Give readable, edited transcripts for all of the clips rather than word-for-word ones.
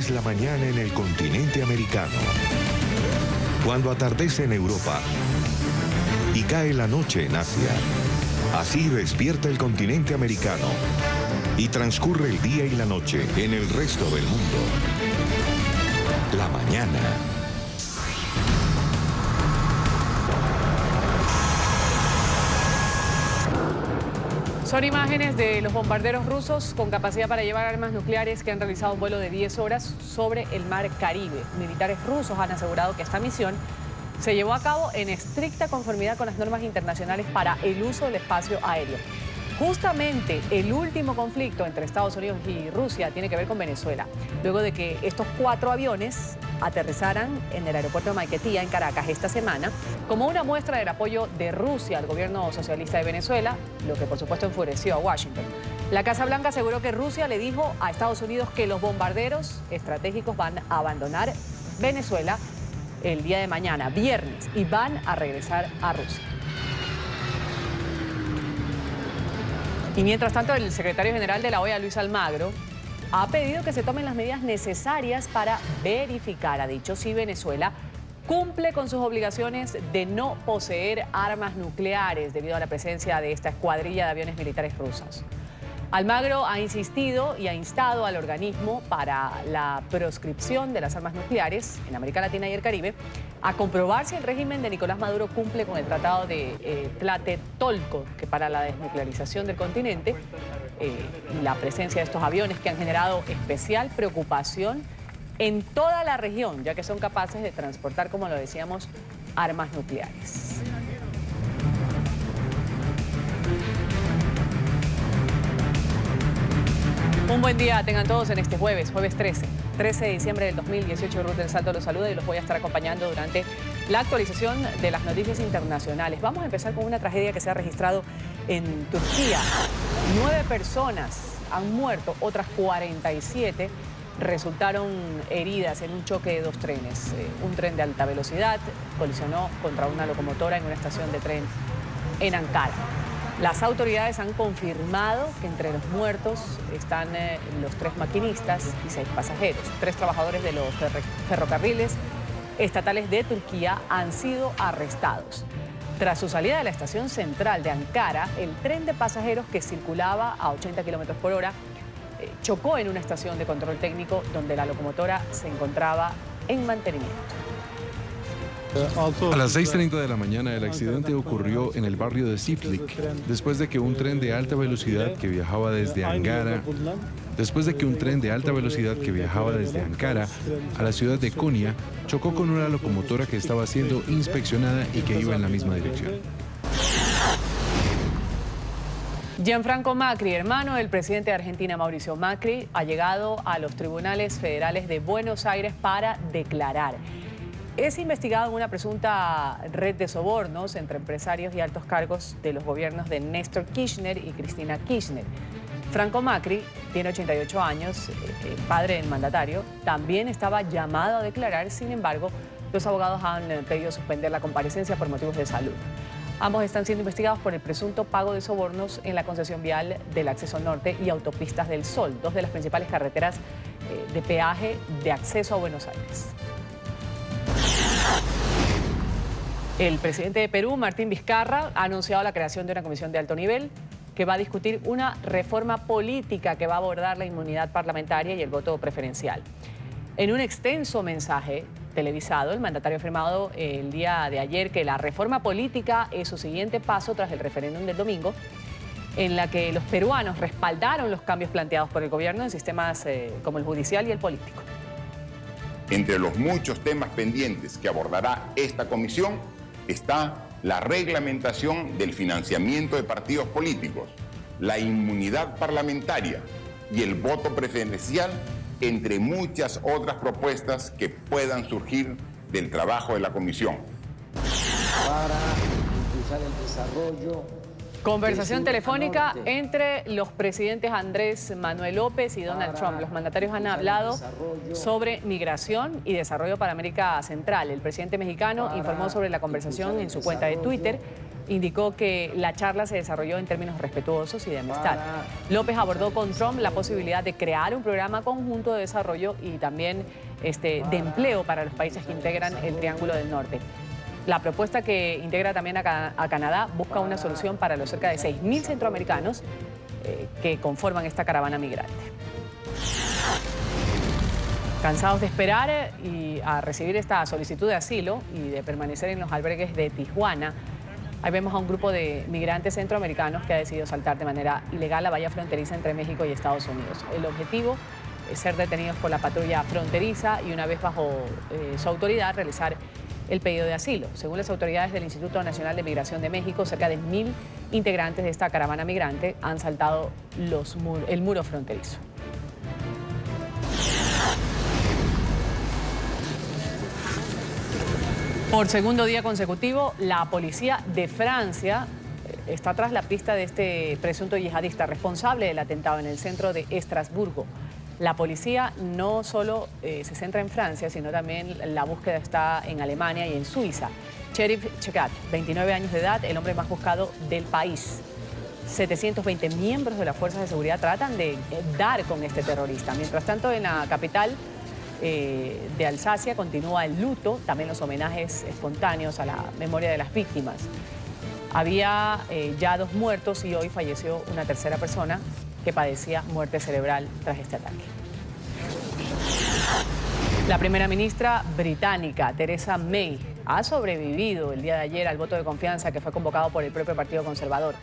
es la mañana en el continente americano. Cuando atardece en Europa y cae la noche en Asia. Así despierta el continente americano y transcurre el día y la noche en el resto del mundo. La mañana. Son imágenes de los bombarderos rusos con capacidad para llevar armas nucleares que han realizado un vuelo de 10 horas sobre el mar Caribe. Militares rusos han asegurado que esta misión se llevó a cabo en estricta conformidad con las normas internacionales para el uso del espacio aéreo. Justamente el último conflicto entre Estados Unidos y Rusia tiene que ver con Venezuela, luego de que estos 4 aviones aterrizaran en el aeropuerto de Maiquetía, en Caracas, esta semana, como una muestra del apoyo de Rusia al gobierno socialista de Venezuela, lo que por supuesto enfureció a Washington. La Casa Blanca aseguró que Rusia le dijo a Estados Unidos que los bombarderos estratégicos van a abandonar Venezuela el día de mañana, viernes, y van a regresar a Rusia. Y mientras tanto, el secretario general de la OEA, Luis Almagro, ha pedido que se tomen las medidas necesarias para verificar, ha dicho, si Venezuela cumple con sus obligaciones de no poseer armas nucleares debido a la presencia de esta escuadrilla de aviones militares rusos. Almagro ha insistido y ha instado al organismo para la proscripción de las armas nucleares en América Latina y el Caribe a comprobar si el régimen de Nicolás Maduro cumple con el tratado de Tlatelolco, que para la desnuclearización del continente, y la presencia de estos aviones que han generado especial preocupación en toda la región, ya que son capaces de transportar, como lo decíamos, armas nucleares. Un buen día tengan todos en este jueves 13 de diciembre del 2018. Ruth del Salto los saluda y los voy a estar acompañando durante la actualización de las noticias internacionales. Vamos a empezar con una tragedia que se ha registrado en Turquía. 9 personas han muerto, otras 47 resultaron heridas en un choque de 2 trenes. Un tren de alta velocidad colisionó contra una locomotora en una estación de tren en Ankara. Las autoridades han confirmado que entre los muertos están los 3 maquinistas y 6 pasajeros. 3 trabajadores de los ferrocarriles estatales de Turquía han sido arrestados. Tras su salida de la estación central de Ankara, el tren de pasajeros que circulaba a 80 kilómetros por hora chocó en una estación de control técnico donde la locomotora se encontraba en mantenimiento. A las 6:30 de la mañana el accidente ocurrió en el barrio de Siflik, después de que un tren de alta velocidad que viajaba desde Ankara a la ciudad de Konya chocó con una locomotora que estaba siendo inspeccionada y que iba en la misma dirección. Gianfranco Macri, hermano del presidente de Argentina, Mauricio Macri, ha llegado a los tribunales federales de Buenos Aires para declarar. Es investigado en una presunta red de sobornos entre empresarios y altos cargos de los gobiernos de Néstor Kirchner y Cristina Kirchner. Franco Macri tiene 88 años, padre del mandatario, también estaba llamado a declarar, sin embargo, los abogados han pedido suspender la comparecencia por motivos de salud. Ambos están siendo investigados por el presunto pago de sobornos en la concesión vial del Acceso Norte y Autopistas del Sol, 2 de las principales carreteras de peaje de acceso a Buenos Aires. El presidente de Perú, Martín Vizcarra, ha anunciado la creación de una comisión de alto nivel que va a discutir una reforma política que va a abordar la inmunidad parlamentaria y el voto preferencial. En un extenso mensaje televisado, el mandatario ha afirmado el día de ayer que la reforma política es su siguiente paso tras el referéndum del domingo, en la que los peruanos respaldaron los cambios planteados por el gobierno en sistemas como el judicial y el político. Entre los muchos temas pendientes que abordará esta comisión está la reglamentación del financiamiento de partidos políticos, la inmunidad parlamentaria y el voto preferencial, entre muchas otras propuestas que puedan surgir del trabajo de la comisión. Para impulsar el desarrollo Conversación telefónica entre los presidentes Andrés Manuel López y Donald Trump. Los mandatarios han hablado sobre migración y desarrollo para América Central. El presidente mexicano informó sobre la conversación en su cuenta de Twitter. Indicó que la charla se desarrolló en términos respetuosos y de amistad. López abordó con Trump la posibilidad de crear un programa conjunto de desarrollo y también de empleo para los países que integran el Triángulo del Norte. La propuesta, que integra también a Canadá, busca una solución para los cerca de 6.000 centroamericanos que conforman esta caravana migrante. Cansados de esperar y a recibir esta solicitud de asilo y de permanecer en los albergues de Tijuana, ahí vemos a un grupo de migrantes centroamericanos que ha decidido saltar de manera ilegal la valla fronteriza entre México y Estados Unidos. El objetivo es ser detenidos por la patrulla fronteriza y, una vez bajo su autoridad, realizar el pedido de asilo. Según las autoridades del Instituto Nacional de Migración de México, cerca de 1.000 integrantes de esta caravana migrante han saltado el muro fronterizo. Por segundo día consecutivo, la policía de Francia está tras la pista de este presunto yihadista responsable del atentado en el centro de Estrasburgo. La policía no solo se centra en Francia, sino también la búsqueda está en Alemania y en Suiza. Cherif Chekat, 29 años de edad, el hombre más buscado del país. 720 miembros de las fuerzas de seguridad tratan de dar con este terrorista. Mientras tanto, en la capital de Alsacia continúa el luto, también los homenajes espontáneos a la memoria de las víctimas. Había ya 2 muertos y hoy falleció una tercera persona que padecía muerte cerebral tras este ataque. La primera ministra británica, Theresa May, ha sobrevivido el día de ayer al voto de confianza que fue convocado por el propio Partido Conservador.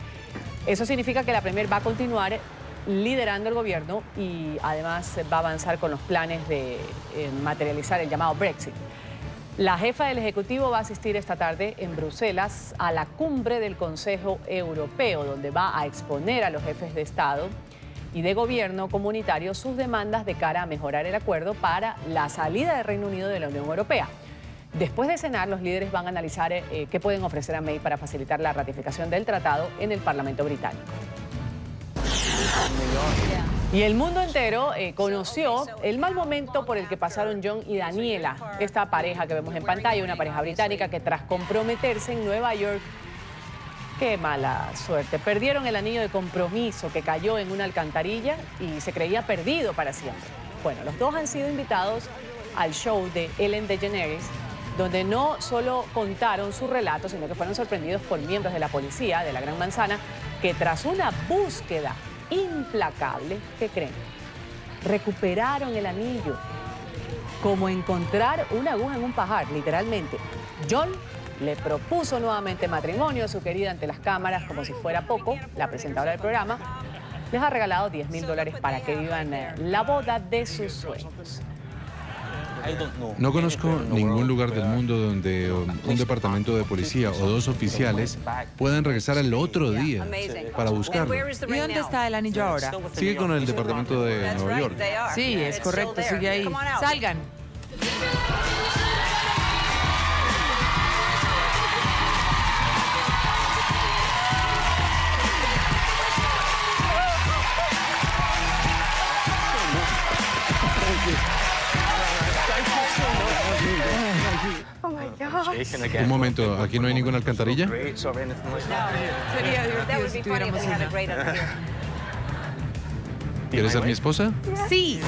Eso significa que la Premier va a continuar liderando el gobierno y además va a avanzar con los planes de materializar el llamado Brexit. La jefa del Ejecutivo va a asistir esta tarde en Bruselas a la cumbre del Consejo Europeo, donde va a exponer a los jefes de Estado y de gobierno comunitario sus demandas de cara a mejorar el acuerdo para la salida del Reino Unido de la Unión Europea. Después de cenar, los líderes van a analizar qué pueden ofrecer a May para facilitar la ratificación del tratado en el Parlamento británico. Y el mundo entero conoció el mal momento por el que pasaron John y Daniela, esta pareja que vemos en pantalla, una pareja británica que tras comprometerse en Nueva York, qué mala suerte, perdieron el anillo de compromiso que cayó en una alcantarilla y se creía perdido para siempre. Bueno, los dos han sido invitados al show de Ellen DeGeneres, donde no solo contaron su relato, sino que fueron sorprendidos por miembros de la policía de la Gran Manzana, que tras una búsqueda implacable, ¿qué creen? Recuperaron el anillo, como encontrar una aguja en un pajar, literalmente. John le propuso nuevamente matrimonio a su querida ante las cámaras, como si fuera poco. La presentadora del programa les ha regalado $10.000 para que vivan la boda de sus sueños. No conozco ningún lugar del mundo donde un departamento de policía o 2 oficiales puedan regresar al otro día para buscarlo. ¿Y dónde está el anillo ahora? Sigue con el departamento de Nueva York. Sí, es correcto, sigue ahí. Salgan. Un momento, ¿aquí no hay ninguna alcantarilla? Sería divertido si tuviéramos una. ¿Quieres ser mi esposa? Sí.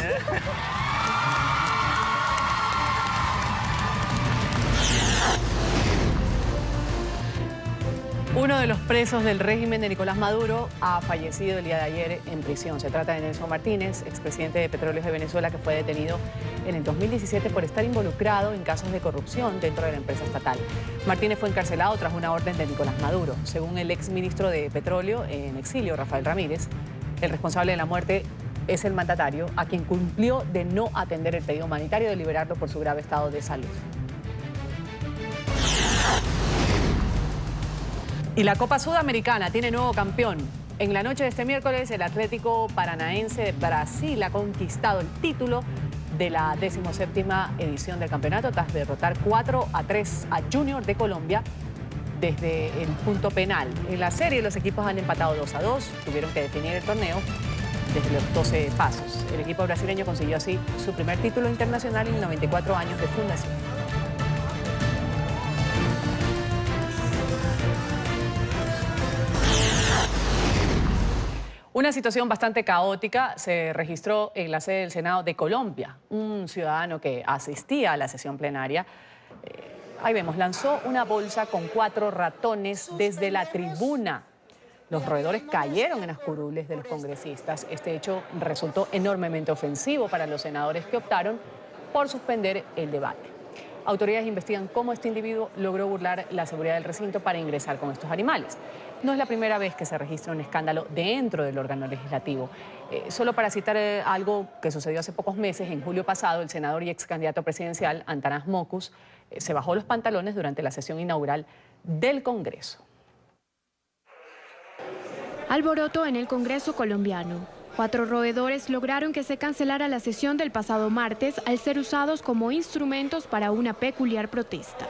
Uno de los presos del régimen de Nicolás Maduro ha fallecido el día de ayer en prisión. Se trata de Nelson Martínez, expresidente de Petróleos de Venezuela, que fue detenido en el 2017 por estar involucrado en casos de corrupción dentro de la empresa estatal. Martínez fue encarcelado tras una orden de Nicolás Maduro. Según el exministro de Petróleo en exilio, Rafael Ramírez, el responsable de la muerte es el mandatario, a quien cumplió de no atender el pedido humanitario de liberarlo por su grave estado de salud. Y la Copa Sudamericana tiene nuevo campeón. En la noche de este miércoles, el Atlético Paranaense de Brasil ha conquistado el título de la 17ª edición del campeonato tras derrotar 4-3 a Junior de Colombia desde el punto penal. En la serie los equipos han empatado 2-2, tuvieron que definir el torneo desde los 12 pasos. El equipo brasileño consiguió así su primer título internacional en 94 años de fundación. Una situación bastante caótica se registró en la sede del Senado de Colombia. Un ciudadano que asistía a la sesión plenaria, ahí vemos, lanzó una bolsa con 4 ratones desde la tribuna. Los roedores cayeron en las curules de los congresistas. Este hecho resultó enormemente ofensivo para los senadores que optaron por suspender el debate. Autoridades investigan cómo este individuo logró burlar la seguridad del recinto para ingresar con estos animales. No es la primera vez que se registra un escándalo dentro del órgano legislativo. Solo para citar algo que sucedió hace pocos meses, en julio pasado, el senador y ex candidato presidencial, Antanas Mockus, se bajó los pantalones durante la sesión inaugural del Congreso. Alboroto en el Congreso colombiano. 4 roedores lograron que se cancelara la sesión del pasado martes al ser usados como instrumentos para una peculiar protesta.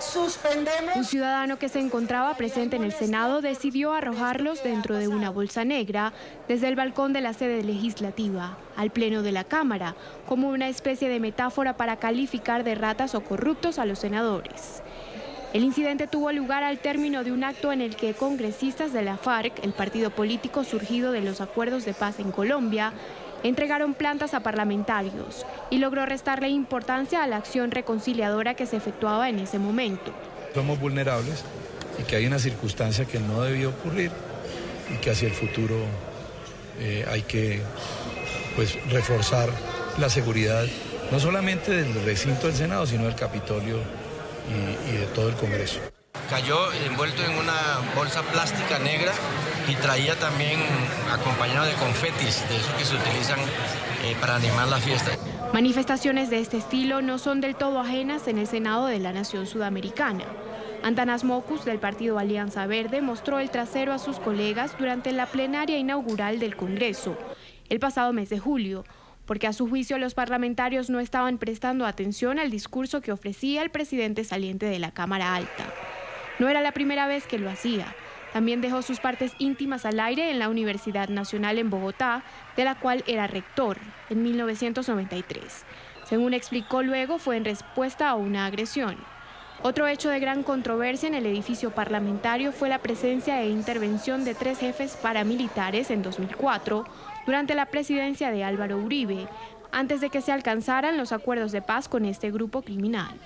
Un ciudadano que se encontraba presente en el Senado decidió arrojarlos dentro de una bolsa negra desde el balcón de la sede legislativa al pleno de la Cámara, como una especie de metáfora para calificar de ratas o corruptos a los senadores. El incidente tuvo lugar al término de un acto en el que congresistas de la FARC, el partido político surgido de los acuerdos de paz en Colombia, entregaron plantas a parlamentarios y logró restarle importancia a la acción reconciliadora que se efectuaba en ese momento. Somos vulnerables y que hay una circunstancia que no debió ocurrir y que hacia el futuro hay que reforzar la seguridad, no solamente del recinto del Senado, sino del Capitolio y de todo el Congreso. Cayó envuelto en una bolsa plástica negra y traía también acompañado de confetis, de esos que se utilizan para animar la fiesta. Manifestaciones de este estilo no son del todo ajenas en el Senado de la Nación Sudamericana. Antanas Mockus, del partido Alianza Verde, mostró el trasero a sus colegas durante la plenaria inaugural del Congreso, el pasado mes de julio, porque a su juicio los parlamentarios no estaban prestando atención al discurso que ofrecía el presidente saliente de la Cámara Alta. No era la primera vez que lo hacía. También dejó sus partes íntimas al aire en la Universidad Nacional en Bogotá, de la cual era rector en 1993. Según explicó luego, fue en respuesta a una agresión. Otro hecho de gran controversia en el edificio parlamentario fue la presencia e intervención de 3 jefes paramilitares en 2004, durante la presidencia de Álvaro Uribe, antes de que se alcanzaran los acuerdos de paz con este grupo criminal.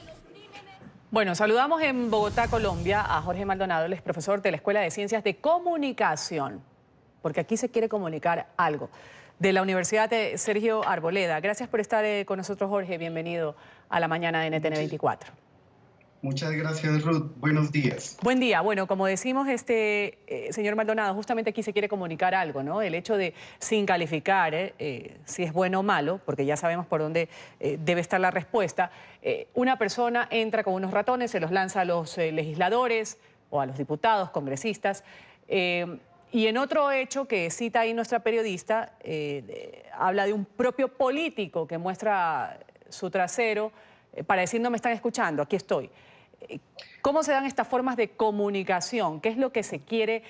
Bueno, saludamos en Bogotá, Colombia, a Jorge Maldonado, él es profesor de la Escuela de Ciencias de Comunicación, porque aquí se quiere comunicar algo, de la Universidad de Sergio Arboleda. Gracias por estar con nosotros, Jorge. Bienvenido a la mañana de NTN 24. Muchas gracias, Ruth. Buenos días. Buen día. Bueno, como decimos, señor Maldonado, justamente aquí se quiere comunicar algo, ¿no? El hecho de, sin calificar si es bueno o malo, porque ya sabemos por dónde debe estar la respuesta, una persona entra con unos ratones, se los lanza a los legisladores o a los diputados, congresistas, y en otro hecho que cita ahí nuestra periodista, habla de un propio político que muestra su trasero para decir no me están escuchando, aquí estoy. ¿Cómo se dan estas formas de comunicación? ¿Qué es lo que se quiere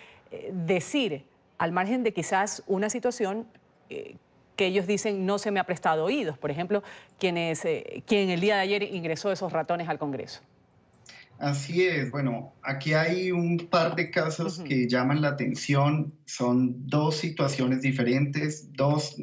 decir al margen de quizás una situación que ellos dicen no se me ha prestado oídos? Por ejemplo, quien el día de ayer ingresó esos ratones al Congreso. Así es. Bueno, aquí hay un par de casos que llaman la atención. Son 2 situaciones diferentes, 2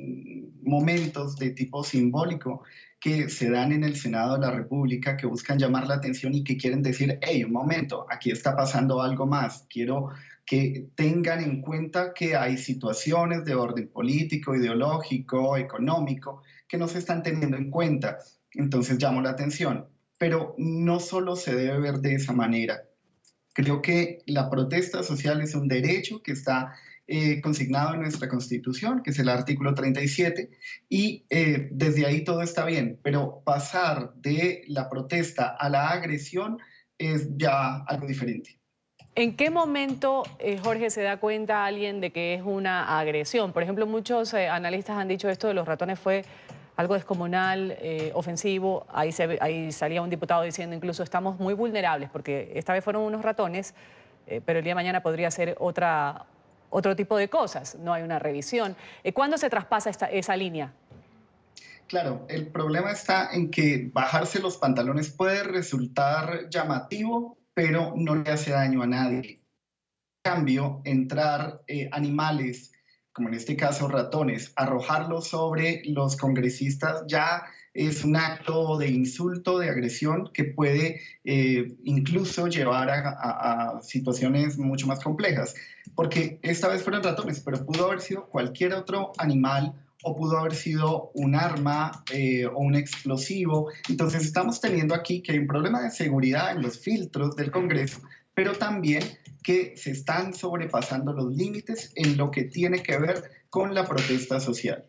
momentos de tipo simbólico que se dan en el Senado de la República, que buscan llamar la atención y que quieren decir, hey, un momento, aquí está pasando algo más. Quiero que tengan en cuenta que hay situaciones de orden político, ideológico, económico, que no se están teniendo en cuenta. Entonces llamo la atención. Pero no solo se debe ver de esa manera. Creo que la protesta social es un derecho que está consignado en nuestra Constitución, que es el artículo 37, y desde ahí todo está bien, pero pasar de la protesta a la agresión es ya algo diferente. ¿En qué momento, Jorge, se da cuenta alguien de que es una agresión? Por ejemplo, muchos analistas han dicho esto de los ratones fue algo descomunal, ofensivo. Ahí salía un diputado diciendo incluso estamos muy vulnerables porque esta vez fueron unos ratones pero el día de mañana podría ser otro tipo de cosas. No hay una revisión. ¿Cuándo se traspasa esa línea? Claro, el problema está en que bajarse los pantalones puede resultar llamativo, pero no le hace daño a nadie. En cambio, entrar animales, como en este caso ratones, arrojarlos sobre los congresistas ya es un acto de insulto, de agresión que puede incluso llevar a situaciones mucho más complejas. Porque esta vez fueron ratones, pero pudo haber sido cualquier otro animal o pudo haber sido un arma o un explosivo. Entonces estamos teniendo aquí que hay un problema de seguridad en los filtros del Congreso, pero también que se están sobrepasando los límites en lo que tiene que ver con la protesta social.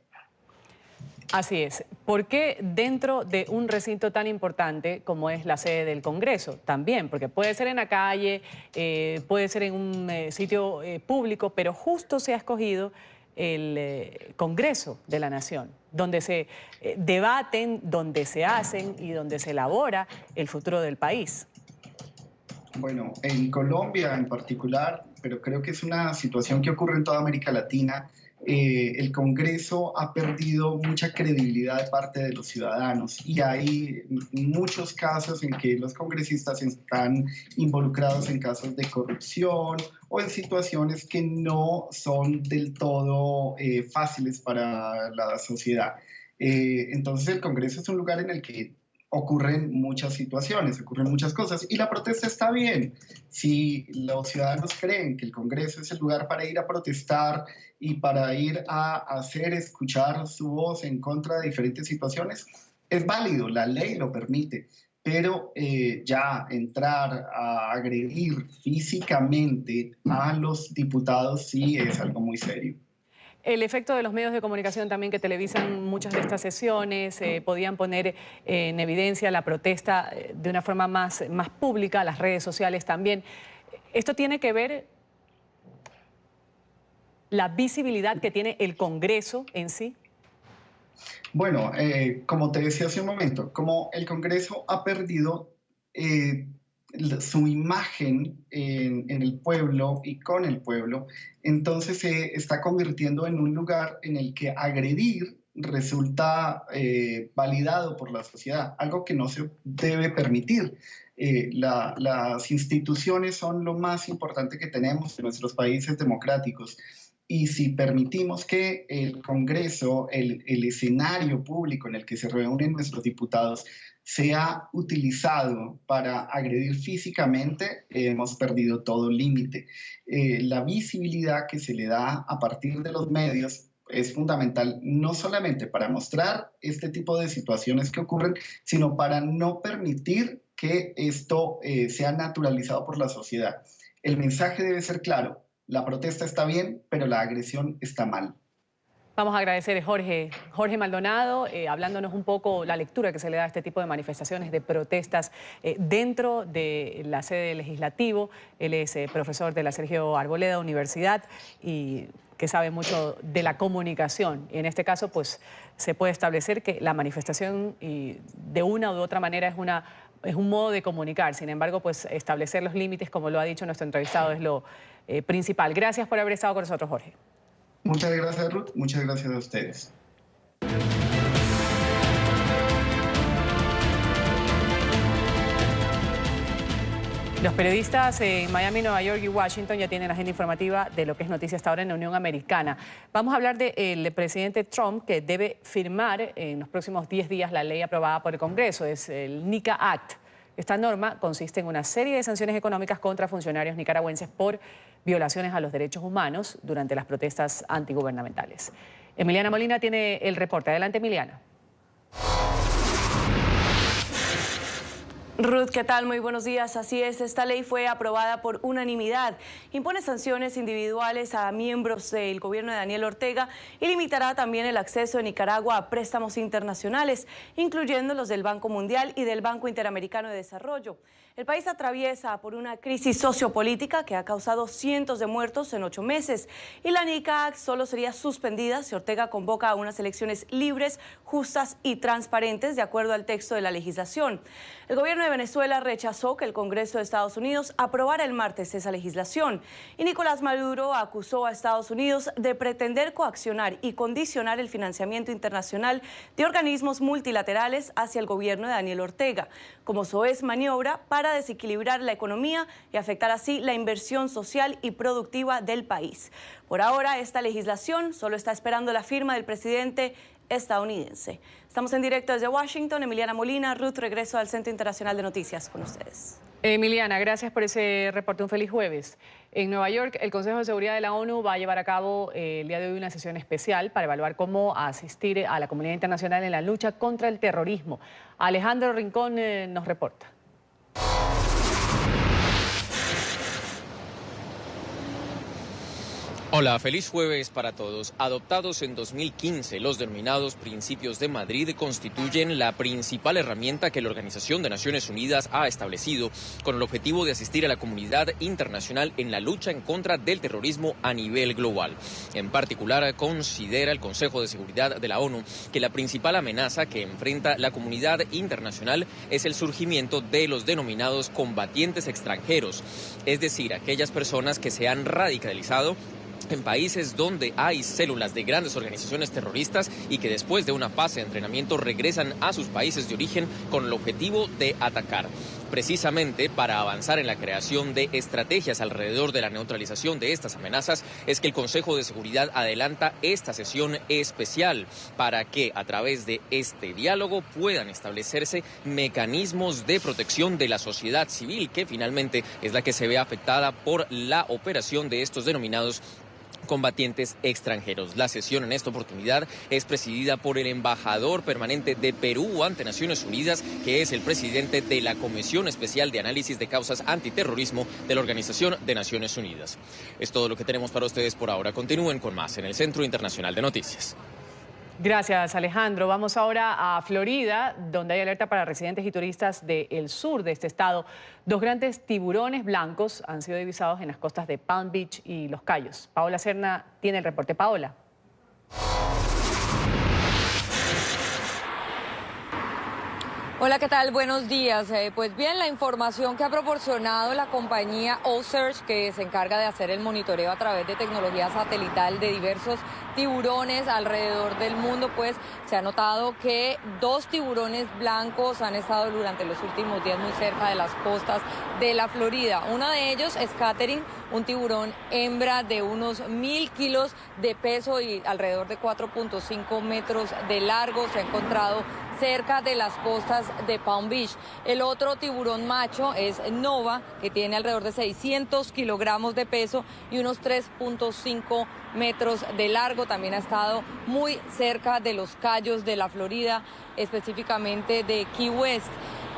Así es. ¿Por qué dentro de un recinto tan importante como es la sede del Congreso? También, porque puede ser en la calle, puede ser en un sitio público, pero justo se ha escogido el Congreso de la Nación, donde se debaten, donde se hacen y donde se elabora el futuro del país. Bueno, en Colombia en particular, pero creo que es una situación que ocurre en toda América Latina, el Congreso ha perdido mucha credibilidad de parte de los ciudadanos y hay muchos casos en que los congresistas están involucrados en casos de corrupción o en situaciones que no son del todo fáciles para la sociedad. Entonces el Congreso es un lugar en el que ocurren muchas situaciones, ocurren muchas cosas y la protesta está bien. Si los ciudadanos creen que el Congreso es el lugar para ir a protestar y para ir a hacer escuchar su voz en contra de diferentes situaciones, es válido, la ley lo permite, pero ya entrar a agredir físicamente a los diputados sí es algo muy serio. El efecto de los medios de comunicación también que televisan muchas de estas sesiones, podían poner en evidencia la protesta de una forma más pública, las redes sociales también. ¿Esto tiene que ver la visibilidad que tiene el Congreso en sí? Bueno, como te decía hace un momento, como el Congreso ha perdido su imagen en el pueblo y con el pueblo, entonces se está convirtiendo en un lugar en el que agredir resulta validado por la sociedad, algo que no se debe permitir. Las instituciones son lo más importante que tenemos en nuestros países democráticos. Y si permitimos que el Congreso, el escenario público en el que se reúnen nuestros diputados, sea utilizado para agredir físicamente, hemos perdido todo límite. La visibilidad que se le da a partir de los medios es fundamental, no solamente para mostrar este tipo de situaciones que ocurren, sino para no permitir que esto sea naturalizado por la sociedad. El mensaje debe ser claro. La protesta está bien, pero la agresión está mal. Vamos a agradecer a Jorge Maldonado, hablándonos un poco la lectura que se le da a este tipo de manifestaciones, de protestas dentro de la sede del Legislativo. Él es profesor de la Sergio Arboleda Universidad y que sabe mucho de la comunicación. Y en este caso, pues, se puede establecer que la manifestación de una u otra manera es un modo de comunicar. Sin embargo, pues, establecer los límites, como lo ha dicho nuestro entrevistado, es lo principal. Gracias por haber estado con nosotros, Jorge. Muchas gracias, Ruth. Muchas gracias a ustedes. Los periodistas en Miami, Nueva York y Washington ya tienen agenda informativa de lo que es noticia hasta ahora en la Unión Americana. Vamos a hablar del presidente Trump, que debe firmar en los próximos 10 días la ley aprobada por el Congreso. Es el NICA Act. Esta norma consiste en una serie de sanciones económicas contra funcionarios nicaragüenses por violaciones a los derechos humanos durante las protestas antigubernamentales. Emiliana Molina tiene el reporte. Adelante, Emiliana. Ruth, ¿qué tal? Muy buenos días. Así es, esta ley fue aprobada por unanimidad. Impone sanciones individuales a miembros del gobierno de Daniel Ortega y limitará también el acceso de Nicaragua a préstamos internacionales, incluyendo los del Banco Mundial y del Banco Interamericano de Desarrollo. El país atraviesa por una crisis sociopolítica que ha causado cientos de muertos en 8 meses y la NICA solo sería suspendida si Ortega convoca a unas elecciones libres, justas y transparentes de acuerdo al texto de la legislación. El gobierno de Venezuela rechazó que el Congreso de Estados Unidos aprobara el martes esa legislación. Y Nicolás Maduro acusó a Estados Unidos de pretender coaccionar y condicionar el financiamiento internacional de organismos multilaterales hacia el gobierno de Daniel Ortega, como soez maniobra para desequilibrar la economía y afectar así la inversión social y productiva del país. Por ahora, esta legislación solo está esperando la firma del presidente estadounidense. Estamos en directo desde Washington. Emiliana Molina, Ruth, regreso al Centro Internacional de Noticias con ustedes. Emiliana, gracias por ese reporte. Un feliz jueves. En Nueva York, el Consejo de Seguridad de la ONU va a llevar a cabo el día de hoy una sesión especial para evaluar cómo asistir a la comunidad internacional en la lucha contra el terrorismo. Alejandro Rincón nos reporta. Hola, feliz jueves para todos. Adoptados en 2015, los denominados Principios de Madrid constituyen la principal herramienta que la Organización de Naciones Unidas ha establecido con el objetivo de asistir a la comunidad internacional en la lucha en contra del terrorismo a nivel global. En particular, considera el Consejo de Seguridad de la ONU que la principal amenaza que enfrenta la comunidad internacional es el surgimiento de los denominados combatientes extranjeros, es decir, aquellas personas que se han radicalizado en países donde hay células de grandes organizaciones terroristas y que después de una fase de entrenamiento regresan a sus países de origen con el objetivo de atacar. Precisamente para avanzar en la creación de estrategias alrededor de la neutralización de estas amenazas es que el Consejo de Seguridad adelanta esta sesión especial para que a través de este diálogo puedan establecerse mecanismos de protección de la sociedad civil, que finalmente es la que se ve afectada por la operación de estos denominados combatientes extranjeros. La sesión en esta oportunidad es presidida por el embajador permanente de Perú ante Naciones Unidas, que es el presidente de la Comisión Especial de Análisis de Causas Antiterrorismo de la Organización de Naciones Unidas. Es todo lo que tenemos para ustedes por ahora. Continúen con más en el Centro Internacional de Noticias. Gracias, Alejandro. Vamos ahora a Florida, donde hay alerta para residentes y turistas del sur de este estado. 2 grandes tiburones blancos han sido divisados en las costas de Palm Beach y Los Cayos. Paola Serna tiene el reporte. Paola. Hola, ¿qué tal? Buenos días. Pues bien, la información que ha proporcionado la compañía O-Search, que se encarga de hacer el monitoreo a través de tecnología satelital de diversos tiburones alrededor del mundo, pues se ha notado que 2 tiburones blancos han estado durante los últimos días muy cerca de las costas de la Florida. Uno de ellos es Catherine, un tiburón hembra de unos 1000 kilos de peso y alrededor de 4.5 metros de largo. Se ha encontrado cerca de las costas de Palm Beach. El otro tiburón macho es Nova, que tiene alrededor de 600 kilogramos de peso y unos 3.5 metros de largo. También ha estado muy cerca de los Cayos de la Florida, específicamente de Key West.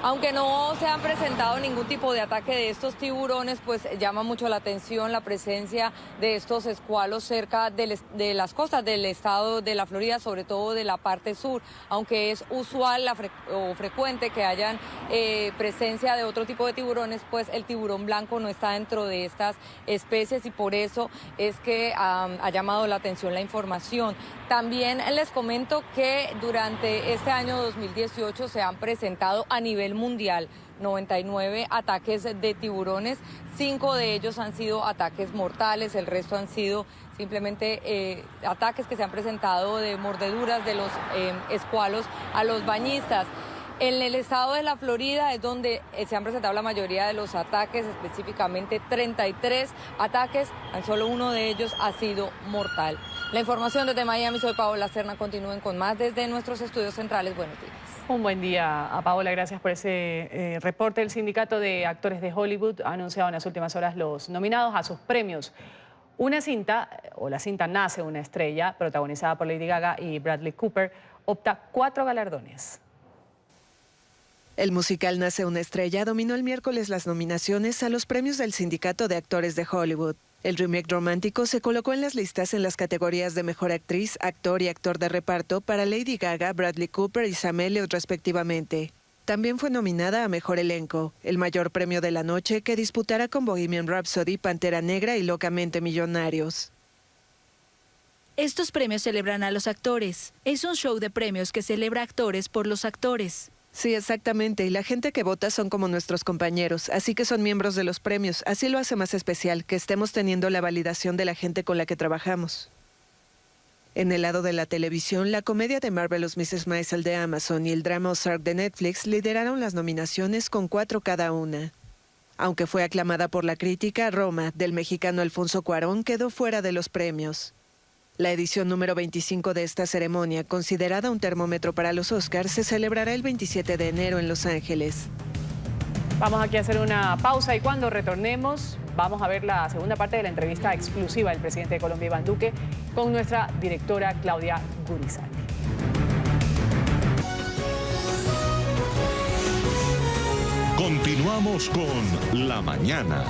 Aunque no se han presentado ningún tipo de ataque de estos tiburones, pues llama mucho la atención la presencia de estos escualos cerca de las costas del estado de la Florida, sobre todo de la parte sur. Aunque es usual o frecuente que hayan presencia de otro tipo de tiburones, pues el tiburón blanco no está dentro de estas especies y por eso es que ha llamado la atención la información. También les comento que durante este año 2018 se han presentado a nivel mundial 99 ataques de tiburones, 5 de ellos han sido ataques mortales, el resto han sido simplemente ataques que se han presentado de mordeduras de los escualos a los bañistas. En el estado de la Florida es donde se han presentado la mayoría de los ataques, específicamente 33 ataques, tan solo uno de ellos ha sido mortal. La información desde Miami, soy Paola Serna, continúen con más desde nuestros estudios centrales. Buenos días. Un buen día a Paola, gracias por ese reporte. El Sindicato de Actores de Hollywood ha anunciado en las últimas horas los nominados a sus premios. La cinta Nace una estrella, protagonizada por Lady Gaga y Bradley Cooper, opta 4 galardones. El musical Nace una estrella dominó el miércoles las nominaciones a los premios del Sindicato de Actores de Hollywood. El remake romántico se colocó en las listas en las categorías de Mejor Actriz, Actor y Actor de Reparto para Lady Gaga, Bradley Cooper y Sam Elliott respectivamente. También fue nominada a Mejor Elenco, el mayor premio de la noche que disputará con Bohemian Rhapsody, Pantera Negra y Locamente Millonarios. Estos premios celebran a los actores. Es un show de premios que celebra actores por los actores. Sí, exactamente. Y la gente que vota son como nuestros compañeros, así que son miembros de los premios. Así lo hace más especial, que estemos teniendo la validación de la gente con la que trabajamos. En el lado de la televisión, la comedia de Marvelous Mrs. Maisel de Amazon y el drama Ozark de Netflix lideraron las nominaciones con 4 cada una. Aunque fue aclamada por la crítica, Roma, del mexicano Alfonso Cuarón, quedó fuera de los premios. La edición número 25 de esta ceremonia, considerada un termómetro para los Oscars, se celebrará el 27 de enero en Los Ángeles. Vamos aquí a hacer una pausa y cuando retornemos vamos a ver la segunda parte de la entrevista exclusiva del presidente de Colombia, Iván Duque, con nuestra directora Claudia Gurizati. Continuamos con La Mañana.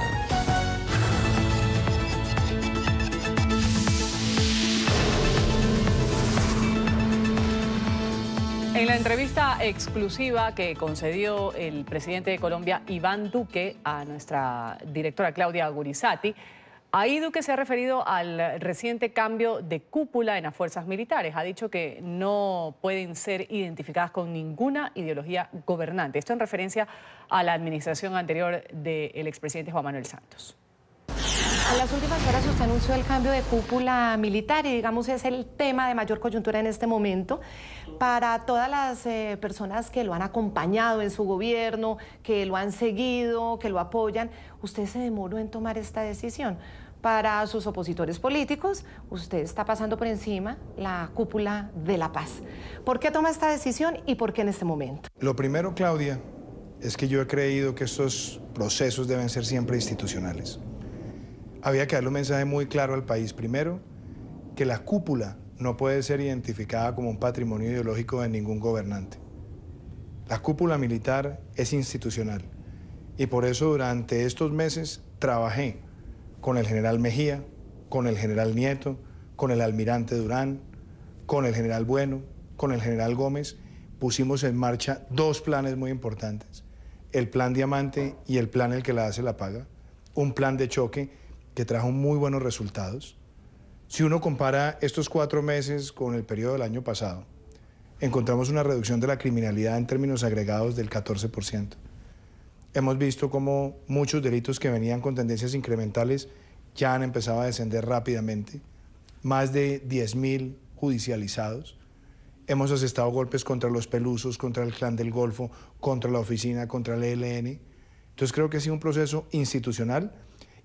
En la entrevista exclusiva que concedió el presidente de Colombia, Iván Duque, a nuestra directora Claudia Gurizati, ahí Duque se ha referido al reciente cambio de cúpula en las fuerzas militares. Ha dicho que no pueden ser identificadas con ninguna ideología gobernante. Esto en referencia a la administración anterior del expresidente Juan Manuel Santos. En las últimas horas usted anunció el cambio de cúpula militar y digamos es el tema de mayor coyuntura en este momento para todas las personas que lo han acompañado en su gobierno, que lo han seguido, que lo apoyan. Usted se demoró en tomar esta decisión. Para sus opositores políticos, usted está pasando por encima la cúpula de la paz. ¿Por qué toma esta decisión y por qué en este momento? Lo primero, Claudia, es que yo he creído que estos procesos deben ser siempre institucionales. Había que darle un mensaje muy claro al país. Primero, que la cúpula no puede ser identificada como un patrimonio ideológico de ningún gobernante. La cúpula militar es institucional y por eso durante estos meses trabajé con el general Mejía, con el general Nieto, con el almirante Durán, con el general Bueno, con el general Gómez. Pusimos en marcha 2 planes muy importantes, el plan Diamante y el plan El que la hace la paga, un plan de choque que trajo muy buenos resultados. Si uno compara estos 4 meses con el periodo del año pasado, encontramos una reducción de la criminalidad en términos agregados del 14%. Hemos visto cómo muchos delitos que venían con tendencias incrementales ya han empezado a descender rápidamente, más de 10.000 judicializados. Hemos asestado golpes contra los Pelusos, contra el Clan del Golfo, contra la oficina, contra el ELN. Entonces creo que ha sido un proceso institucional.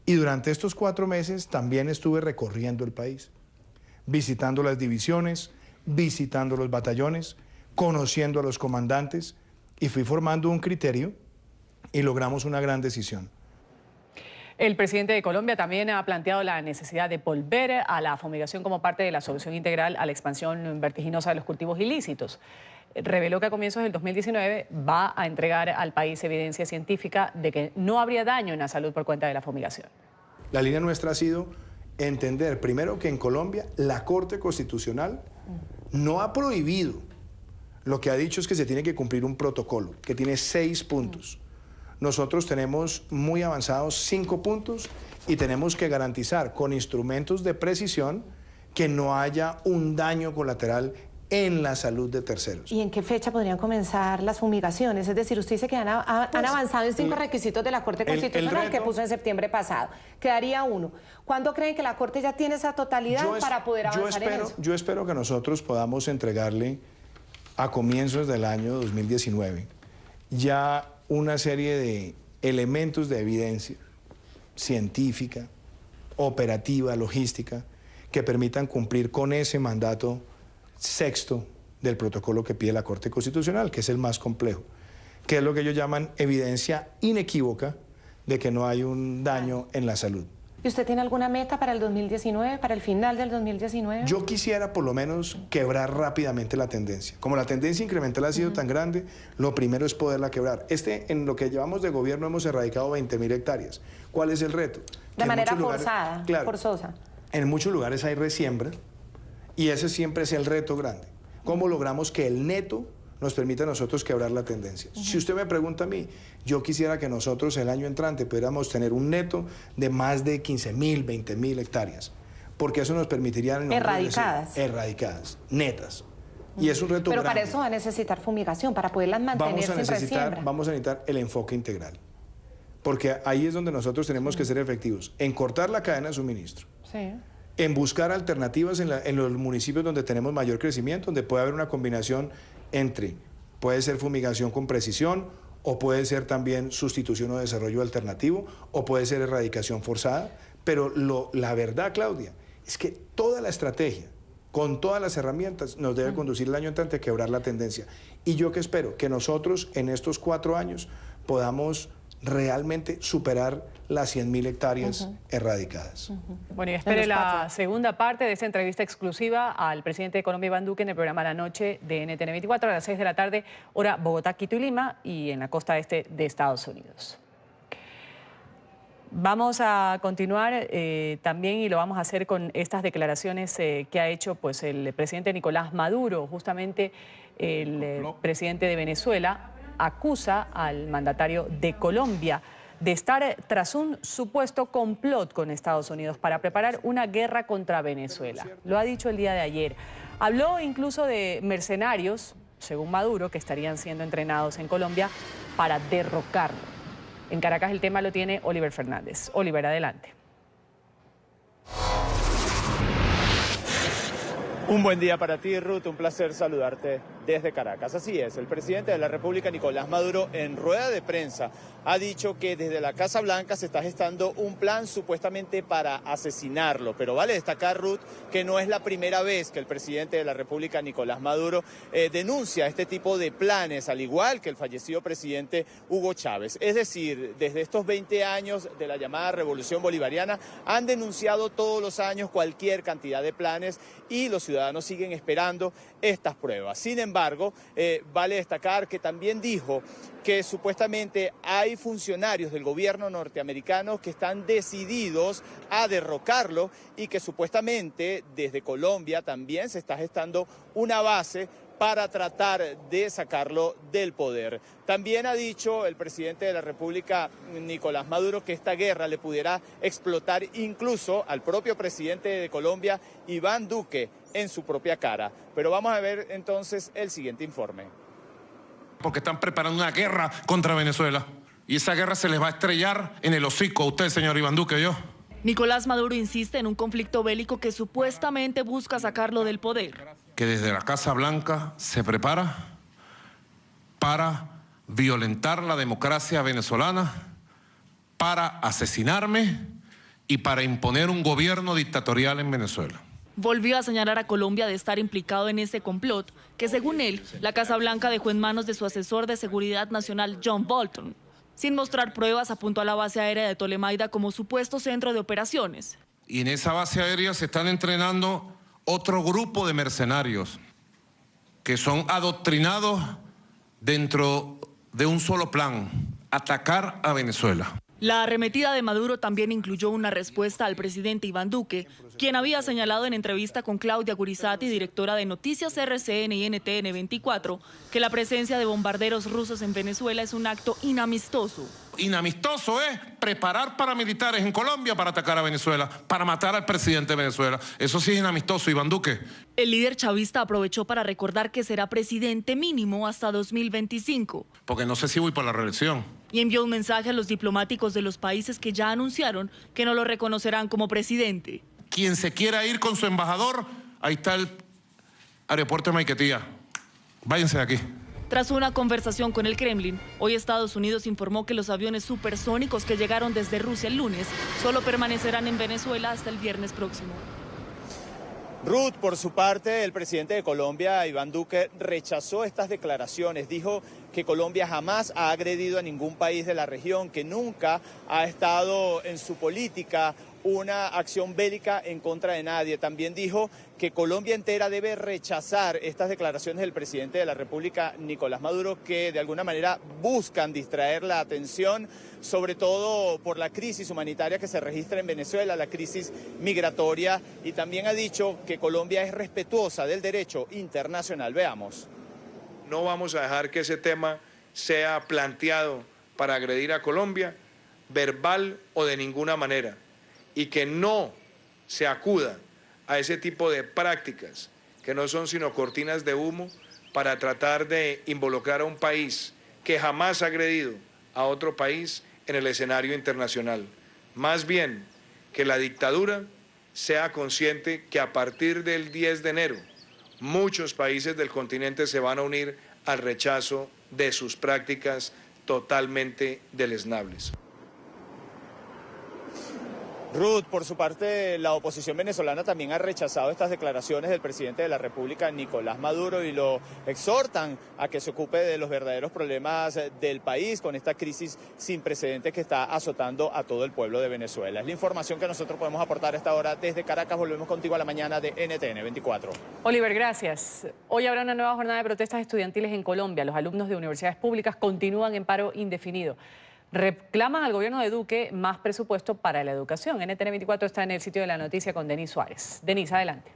Y durante estos 4 meses también estuve recorriendo el país, visitando las divisiones, visitando los batallones, conociendo a los comandantes y fui formando un criterio y logramos una gran decisión. El presidente de Colombia también ha planteado la necesidad de volver a la fumigación como parte de la solución integral a la expansión vertiginosa de los cultivos ilícitos. Reveló que a comienzos del 2019 va a entregar al país evidencia científica de que no habría daño en la salud por cuenta de la fumigación. La línea nuestra ha sido entender, primero, que en Colombia la Corte Constitucional no ha prohibido. Lo que ha dicho es que se tiene que cumplir un protocolo que tiene 6 puntos. Nosotros tenemos muy avanzados 5 puntos y tenemos que garantizar con instrumentos de precisión que no haya un daño colateral en la salud de terceros. ¿Y en qué fecha podrían comenzar las fumigaciones? Es decir, usted dice que han avanzado en 5 requisitos de la Corte Constitucional que puso en septiembre pasado. Quedaría 1. ¿Cuándo creen que la Corte ya tiene esa totalidad para poder avanzar en eso? Yo espero que nosotros podamos entregarle a comienzos del año 2019 ya una serie de elementos de evidencia científica, operativa, logística, que permitan cumplir con ese mandato 6º del protocolo que pide la Corte Constitucional, que es el más complejo, que es lo que ellos llaman evidencia inequívoca de que no hay un daño en la salud. ¿Y usted tiene alguna meta para el 2019, para el final del 2019? Yo quisiera por lo menos quebrar rápidamente la tendencia. Como la tendencia incremental ha sido tan grande, lo primero es poderla quebrar. En lo que llevamos de gobierno hemos erradicado 20.000 hectáreas. ¿Cuál es el reto? De manera forzada, forzosa. En muchos lugares hay resiembra y ese siempre es el reto grande. ¿Cómo logramos que el neto nos permita a nosotros quebrar la tendencia? Si usted me pregunta a mí, yo quisiera que nosotros el año entrante pudiéramos tener un neto de más de 15.000, 20.000 hectáreas, porque eso nos permitiría... Erradicadas. Erradicadas, netas. Y es un reto Pero grande. para eso va a necesitar fumigación, para poderlas mantener sin resiembra. Vamos a necesitar el enfoque integral. Porque ahí es donde nosotros tenemos que ser efectivos. En cortar la cadena de suministro. Sí. En buscar alternativas en los municipios donde tenemos mayor crecimiento, donde puede haber una combinación entre, puede ser fumigación con precisión, o puede ser también sustitución o desarrollo alternativo, o puede ser erradicación forzada. Pero la verdad, Claudia, es que toda la estrategia, con todas las herramientas, nos debe conducir el año entrante a quebrar la tendencia. Y yo que espero que nosotros en estos 4 años podamos realmente superar las 100.000 hectáreas erradicadas. Bueno, y espere la segunda parte de esta entrevista exclusiva al presidente de Colombia, Iván Duque, en el programa La Noche de NTN 24 a las 6 de la tarde, hora Bogotá, Quito y Lima, y en la costa este de Estados Unidos. Vamos a continuar también, y lo vamos a hacer con estas declaraciones que ha hecho pues, el presidente Nicolás Maduro. Justamente el presidente de Venezuela acusa al mandatario de Colombia de estar tras un supuesto complot con Estados Unidos para preparar una guerra contra Venezuela. Lo ha dicho el día de ayer. Habló incluso de mercenarios, según Maduro, que estarían siendo entrenados en Colombia para derrocarlo. En Caracas el tema lo tiene Oliver Fernández. Oliver, adelante. Un buen día para ti, Ruth. Un placer saludarte desde Caracas. Así es, el presidente de la República, Nicolás Maduro, en rueda de prensa ha dicho que desde la Casa Blanca se está gestando un plan supuestamente para asesinarlo. Pero vale destacar, Ruth, que no es la primera vez que el presidente de la República, Nicolás Maduro, denuncia este tipo de planes, al igual que el fallecido presidente Hugo Chávez. Es decir, desde estos 20 años de la llamada Revolución Bolivariana, han denunciado todos los años cualquier cantidad de planes y los ciudadanos siguen esperando estas pruebas. Sin embargo, vale destacar que también dijo que supuestamente hay funcionarios del gobierno norteamericano que están decididos a derrocarlo y que supuestamente desde Colombia también se está gestando una base para tratar de sacarlo del poder. También ha dicho el presidente de la República, Nicolás Maduro, que esta guerra le pudiera explotar incluso al propio presidente de Colombia, Iván Duque, en su propia cara. Pero vamos a ver entonces el siguiente informe. Porque están preparando una guerra contra Venezuela. Y esa guerra se les va a estrellar en el hocico a usted, señor Iván Duque, yo. Nicolás Maduro insiste en un conflicto bélico que supuestamente busca sacarlo del poder. Que desde la Casa Blanca se prepara para violentar la democracia venezolana, para asesinarme y para imponer un gobierno dictatorial en Venezuela. Volvió a señalar a Colombia de estar implicado en ese complot que, según él, la Casa Blanca dejó en manos de su asesor de seguridad nacional, John Bolton. Sin mostrar pruebas, apuntó a la base aérea de Tolemaida como supuesto centro de operaciones. Y en esa base aérea se están entrenando otro grupo de mercenarios que son adoctrinados dentro de un solo plan: atacar a Venezuela. La arremetida de Maduro también incluyó una respuesta al presidente Iván Duque, quien había señalado en entrevista con Claudia Gurizati, directora de Noticias RCN y NTN 24, que la presencia de bombarderos rusos en Venezuela es un acto inamistoso. Inamistoso es preparar paramilitares en Colombia para atacar a Venezuela, para matar al presidente de Venezuela. Eso sí es inamistoso, Iván Duque. El líder chavista aprovechó para recordar que será presidente mínimo hasta 2025. Porque no sé si voy por la reelección. Y envió un mensaje a los diplomáticos de los países que ya anunciaron que no lo reconocerán como presidente. Quien se quiera ir con su embajador, ahí está el aeropuerto de Maiquetía. Váyanse de aquí. Tras una conversación con el Kremlin, hoy Estados Unidos informó que los aviones supersónicos que llegaron desde Rusia el lunes solo permanecerán en Venezuela hasta el viernes próximo. Ruth, por su parte, el presidente de Colombia, Iván Duque, rechazó estas declaraciones. Dijo que Colombia jamás ha agredido a ningún país de la región, que nunca ha estado en su política una acción bélica en contra de nadie. También dijo que Colombia entera debe rechazar estas declaraciones del presidente de la República, Nicolás Maduro, que de alguna manera buscan distraer la atención, sobre todo por la crisis humanitaria que se registra en Venezuela, la crisis migratoria, y también ha dicho que Colombia es respetuosa del derecho internacional. Veamos. No vamos a dejar que ese tema sea planteado para agredir a Colombia, verbal o de ninguna manera, y que no se acuda a ese tipo de prácticas que no son sino cortinas de humo para tratar de involucrar a un país que jamás ha agredido a otro país en el escenario internacional. Más bien, que la dictadura sea consciente que a partir del 10 de enero, muchos países del continente se van a unir al rechazo de sus prácticas totalmente deleznables. Ruth, por su parte, la oposición venezolana también ha rechazado estas declaraciones del presidente de la República, Nicolás Maduro, y lo exhortan a que se ocupe de los verdaderos problemas del país con esta crisis sin precedentes que está azotando a todo el pueblo de Venezuela. Es la información que nosotros podemos aportar a esta hora desde Caracas. Volvemos contigo a la mañana de NTN 24. Oliver, gracias. Hoy habrá una nueva jornada de protestas estudiantiles en Colombia. Los alumnos de universidades públicas continúan en paro indefinido. Reclaman al gobierno de Duque más presupuesto para la educación. NTN 24 está en el sitio de la noticia con Denise Suárez. Denise, adelante.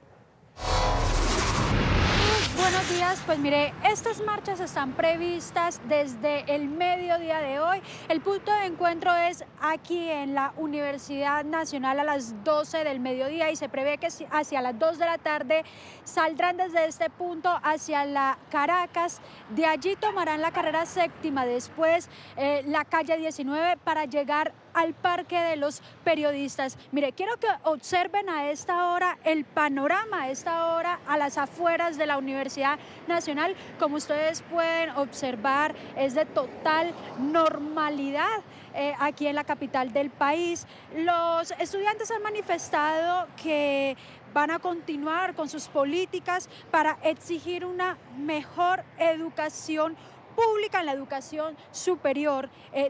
Buenos días, pues mire, estas marchas están previstas desde el mediodía de hoy. El punto de encuentro es aquí en la Universidad Nacional a las 12 del mediodía y se prevé que hacia las 2 de la tarde saldrán desde este punto hacia la Caracas. De allí tomarán la carrera séptima, después la calle 19 para llegar al Parque de los Periodistas. Mire, quiero que observen a esta hora el panorama, a esta hora a las afueras de la Universidad Nacional. Como ustedes pueden observar, es de total normalidad aquí en la capital del país. Los estudiantes han manifestado que van a continuar con sus políticas para exigir una mejor educación pública en la educación superior.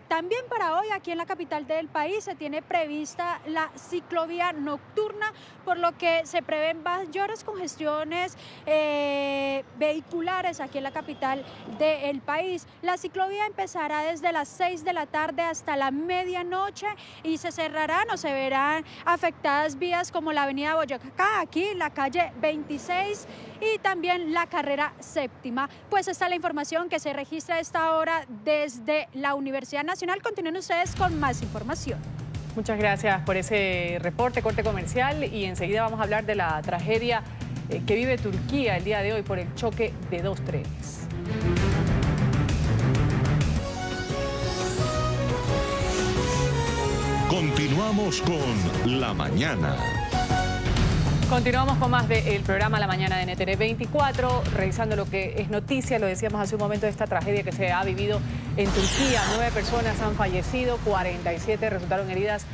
También para hoy aquí en la capital del país se tiene prevista la ciclovía nocturna, por lo que se prevén mayores congestiones vehiculares aquí en la capital del país. La ciclovía empezará desde las 6 de la tarde hasta la medianoche y se cerrarán o se verán afectadas vías como la avenida Boyacá, aquí la calle 26 y también la carrera séptima. Pues esta es la información que se registra a esta hora desde la Universidad Nacional. Continúen ustedes con más información. Muchas gracias por ese reporte, corte comercial, y enseguida vamos a hablar de la tragedia que vive Turquía el día de hoy por el choque de dos trenes. Continuamos con La Mañana. Continuamos con más del programa La Mañana de NTN 24, revisando lo que es noticia. Lo decíamos hace un momento de esta tragedia que se ha vivido en Turquía. 9 personas han fallecido, 47 resultaron heridas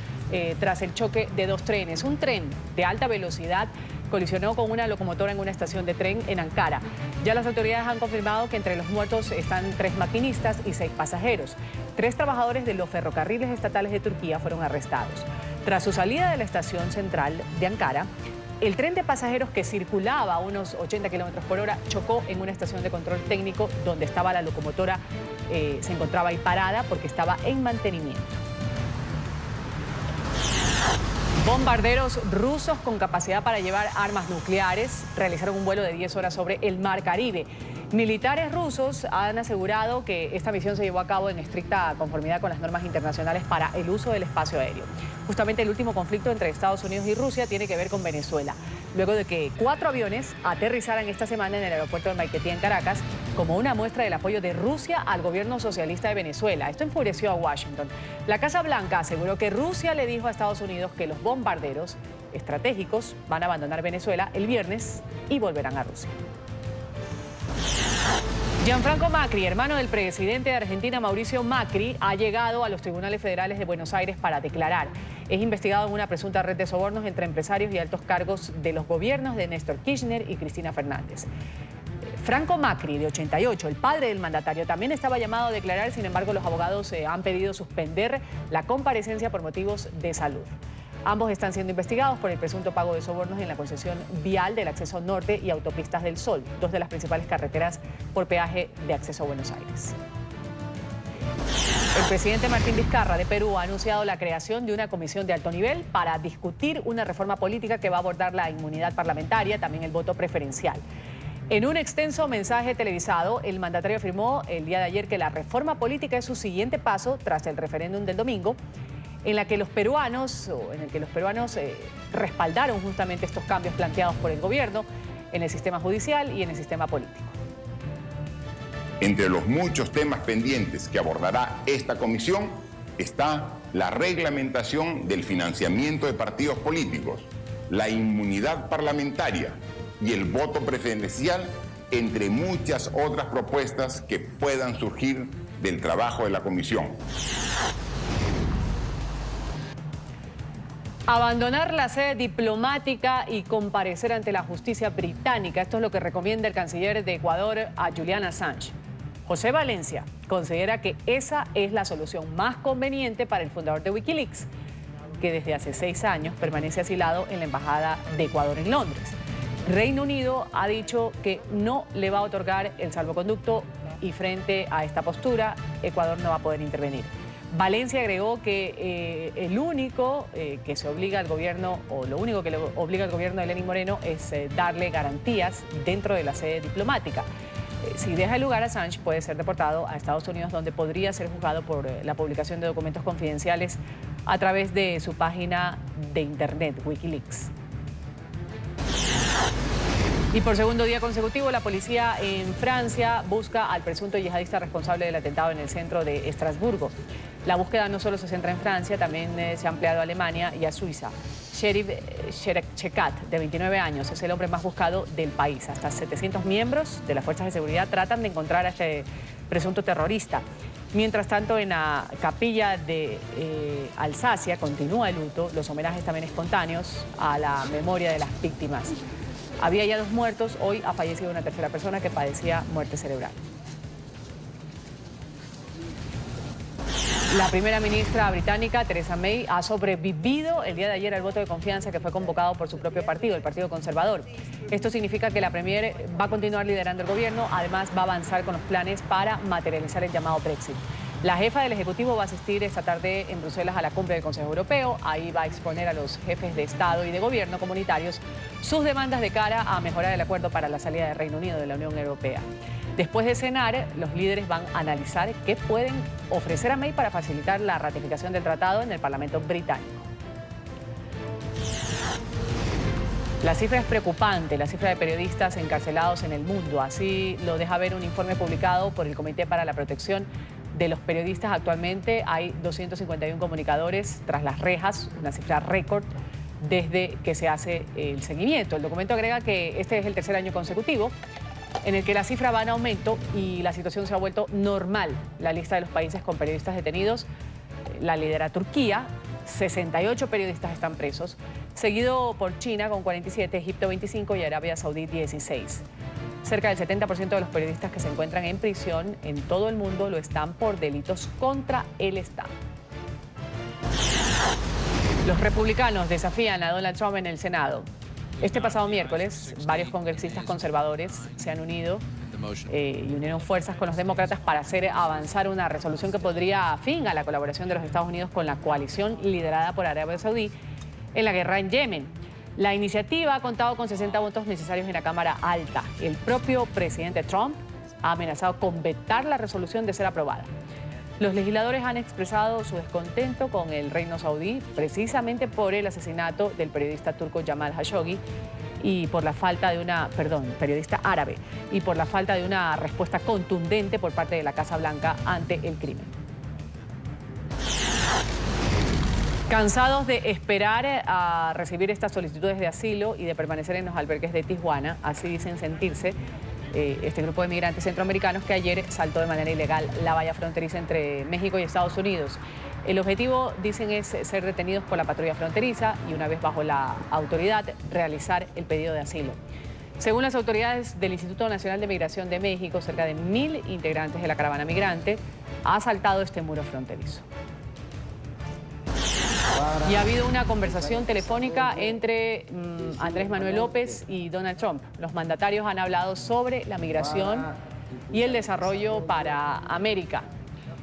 tras el choque de dos trenes. Un tren de alta velocidad colisionó con una locomotora en una estación de tren en Ankara. Ya las autoridades han confirmado que entre los muertos están 3 maquinistas y 6 pasajeros. 3 trabajadores de los ferrocarriles estatales de Turquía fueron arrestados. Tras su salida de la estación central de Ankara, el tren de pasajeros que circulaba a unos 80 kilómetros por hora chocó en una estación de control técnico donde estaba la locomotora, se encontraba ahí parada porque estaba en mantenimiento. Bombarderos rusos con capacidad para llevar armas nucleares realizaron un vuelo de 10 horas sobre el Mar Caribe. Militares rusos han asegurado que esta misión se llevó a cabo en estricta conformidad con las normas internacionales para el uso del espacio aéreo. Justamente el último conflicto entre Estados Unidos y Rusia tiene que ver con Venezuela, luego de que 4 aviones aterrizaran esta semana en el aeropuerto de Maiquetía, en Caracas, como una muestra del apoyo de Rusia al gobierno socialista de Venezuela. Esto enfureció a Washington. La Casa Blanca aseguró que Rusia le dijo a Estados Unidos que los bombarderos estratégicos van a abandonar Venezuela el viernes y volverán a Rusia. Gianfranco Macri, hermano del presidente de Argentina, Mauricio Macri, ha llegado a los tribunales federales de Buenos Aires para declarar. Es investigado en una presunta red de sobornos entre empresarios y altos cargos de los gobiernos de Néstor Kirchner y Cristina Fernández. Franco Macri, de 88, el padre del mandatario, también estaba llamado a declarar. Sin embargo, los abogados han pedido suspender la comparecencia por motivos de salud. Ambos están siendo investigados por el presunto pago de sobornos en la concesión vial del Acceso Norte y Autopistas del Sol, 2 de las principales carreteras por peaje de acceso a Buenos Aires. El presidente Martín Vizcarra de Perú ha anunciado la creación de una comisión de alto nivel para discutir una reforma política que va a abordar la inmunidad parlamentaria, también el voto preferencial. En un extenso mensaje televisado, el mandatario afirmó el día de ayer que la reforma política es su siguiente paso tras el referéndum del domingo, en el que los peruanos respaldaron justamente estos cambios planteados por el gobierno. en el sistema judicial y en el sistema político. Entre los muchos temas pendientes que abordará esta comisión está la reglamentación del financiamiento de partidos políticos, la inmunidad parlamentaria y el voto preferencial, entre muchas otras propuestas que puedan surgir del trabajo de la comisión. Abandonar la sede diplomática y comparecer ante la justicia británica. Esto es lo que recomienda el canciller de Ecuador a Julian Assange. José Valencia considera que esa es la solución más conveniente para el fundador de Wikileaks, que desde hace 6 años permanece asilado en la Embajada de Ecuador en Londres. Reino Unido ha dicho que no le va a otorgar el salvoconducto y frente a esta postura, Ecuador no va a poder intervenir. Valencia agregó que el único que se obliga al gobierno, o lo único que le obliga al gobierno de Lenín Moreno es darle garantías dentro de la sede diplomática. Si deja el lugar, Assange puede ser deportado a Estados Unidos, donde podría ser juzgado por la publicación de documentos confidenciales a través de su página de internet, Wikileaks. Y por segundo día consecutivo, la policía en Francia busca al presunto yihadista responsable del atentado en el centro de Estrasburgo. La búsqueda no solo se centra en Francia, también se ha ampliado a Alemania y a Suiza. Sherif Chekat, de 29 años, es el hombre más buscado del país. Hasta 700 miembros de las fuerzas de seguridad tratan de encontrar a este presunto terrorista. Mientras tanto, en la capilla de Alsacia continúa el luto, los homenajes también espontáneos a la memoria de las víctimas. Había ya 2 muertos, hoy ha fallecido una tercera persona que padecía muerte cerebral. La primera ministra británica, Theresa May, ha sobrevivido el día de ayer al voto de confianza que fue convocado por su propio partido, el Partido Conservador. Esto significa que la premier va a continuar liderando el gobierno, además va a avanzar con los planes para materializar el llamado Brexit. La jefa del Ejecutivo va a asistir esta tarde en Bruselas a la cumbre del Consejo Europeo. Ahí va a exponer a los jefes de Estado y de Gobierno comunitarios sus demandas de cara a mejorar el acuerdo para la salida del Reino Unido de la Unión Europea. Después de cenar, los líderes van a analizar qué pueden ofrecer a May para facilitar la ratificación del tratado en el Parlamento británico. La cifra es preocupante, la cifra de periodistas encarcelados en el mundo. Así lo deja ver un informe publicado por el Comité para la Protección de los Periodistas. Actualmente hay 251 comunicadores tras las rejas, una cifra récord desde que se hace el seguimiento. El documento agrega que este es el tercer año consecutivo en el que la cifra va en aumento y la situación se ha vuelto normal. La lista de los países con periodistas detenidos la lidera Turquía, 68 periodistas están presos, seguido por China con 47, Egipto 25 y Arabia Saudí 16. Cerca del 70% de los periodistas que se encuentran en prisión en todo el mundo lo están por delitos contra el Estado. Los republicanos desafían a Donald Trump en el Senado. Este pasado miércoles, varios congresistas conservadores se han unido y unieron fuerzas con los demócratas para hacer avanzar una resolución que pondría fin a la colaboración de los Estados Unidos con la coalición liderada por Arabia Saudí en la guerra en Yemen. La iniciativa ha contado con 60 votos necesarios en la Cámara Alta. El propio presidente Trump ha amenazado con vetar la resolución de ser aprobada. Los legisladores han expresado su descontento con el reino saudí precisamente por el asesinato del periodista turco Jamal Khashoggi y por la falta de periodista árabe, y por la falta de una respuesta contundente por parte de la Casa Blanca ante el crimen. Cansados de esperar a recibir estas solicitudes de asilo y de permanecer en los albergues de Tijuana, así dicen sentirse este grupo de migrantes centroamericanos que ayer saltó de manera ilegal la valla fronteriza entre México y Estados Unidos. El objetivo, dicen, es ser detenidos por la patrulla fronteriza y una vez bajo la autoridad, realizar el pedido de asilo. Según las autoridades del Instituto Nacional de Migración de México, cerca de 1000 integrantes de la caravana migrante ha saltado este muro fronterizo. Y ha habido una conversación telefónica entre Andrés Manuel López y Donald Trump. Los mandatarios han hablado sobre la migración y el desarrollo para América.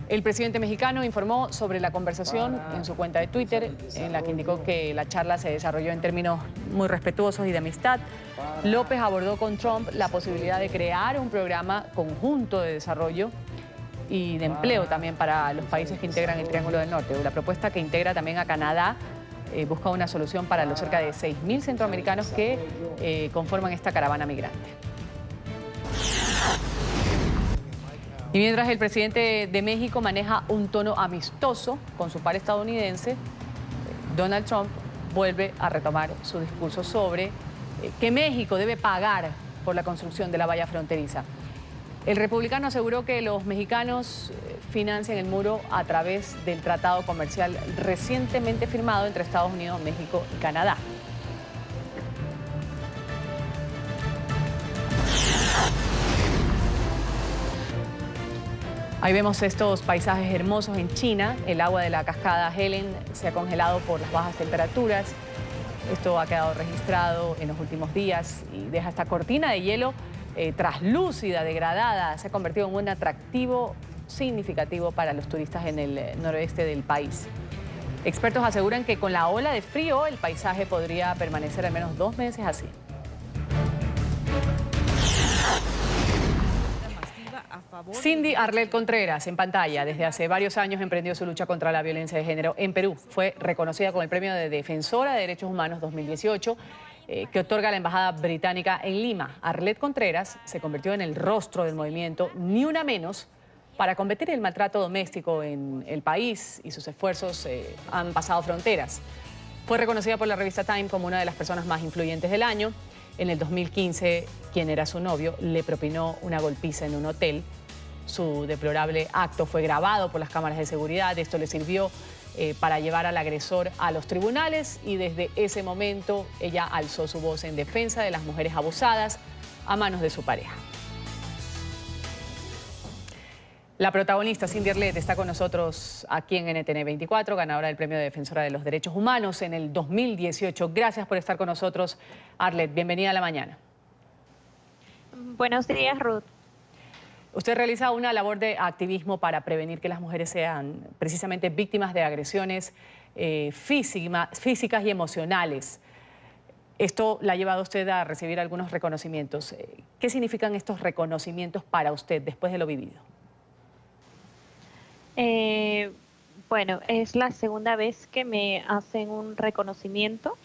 El presidente mexicano informó sobre la conversación en su cuenta de Twitter, en la que indicó que la charla se desarrolló en términos muy respetuosos y de amistad. López abordó con Trump la posibilidad de crear un programa conjunto de desarrollo y de empleo también para los países que integran el Triángulo del Norte. La propuesta que integra también a Canadá, busca una solución para los cerca de 6.000 centroamericanos que conforman esta caravana migrante. Y mientras el presidente de México maneja un tono amistoso con su par estadounidense, Donald Trump vuelve a retomar su discurso sobre que México debe pagar por la construcción de la valla fronteriza. El republicano aseguró que los mexicanos financian el muro a través del tratado comercial recientemente firmado entre Estados Unidos, México y Canadá. Ahí vemos estos paisajes hermosos en China. El agua de la cascada Helen se ha congelado por las bajas temperaturas. Esto ha quedado registrado en los últimos días y deja esta cortina de hielo traslúcida, degradada. Se ha convertido en un atractivo significativo para los turistas en el noroeste del país. Expertos aseguran que con la ola de frío el paisaje podría permanecer al menos 2 meses así. Cindy Arlet Contreras, en pantalla, desde hace varios años emprendió su lucha contra la violencia de género en Perú. Fue reconocida con el Premio de Defensora de Derechos Humanos 2018, que otorga la Embajada Británica en Lima. Arlet Contreras se convirtió en el rostro del movimiento Ni Una Menos para combatir el maltrato doméstico en el país, y sus esfuerzos han pasado fronteras. Fue reconocida por la revista Time como una de las personas más influyentes del año. En el 2015, quien era su novio le propinó una golpiza en un hotel. Su deplorable acto fue grabado por las cámaras de seguridad. Esto le sirvió para llevar al agresor a los tribunales, y desde ese momento ella alzó su voz en defensa de las mujeres abusadas a manos de su pareja. La protagonista, Cindy Arlet, está con nosotros aquí en NTN 24, ganadora del Premio de Defensora de los Derechos Humanos en el 2018. Gracias por estar con nosotros, Arlet. Bienvenida a la mañana. Buenos días, Ruth. Usted realiza una labor de activismo para prevenir que las mujeres sean precisamente víctimas de agresiones físicas y emocionales. Esto la ha llevado a usted a recibir algunos reconocimientos. ¿Qué significan estos reconocimientos para usted después de lo vivido? Bueno, es la segunda vez que me hacen un reconocimiento.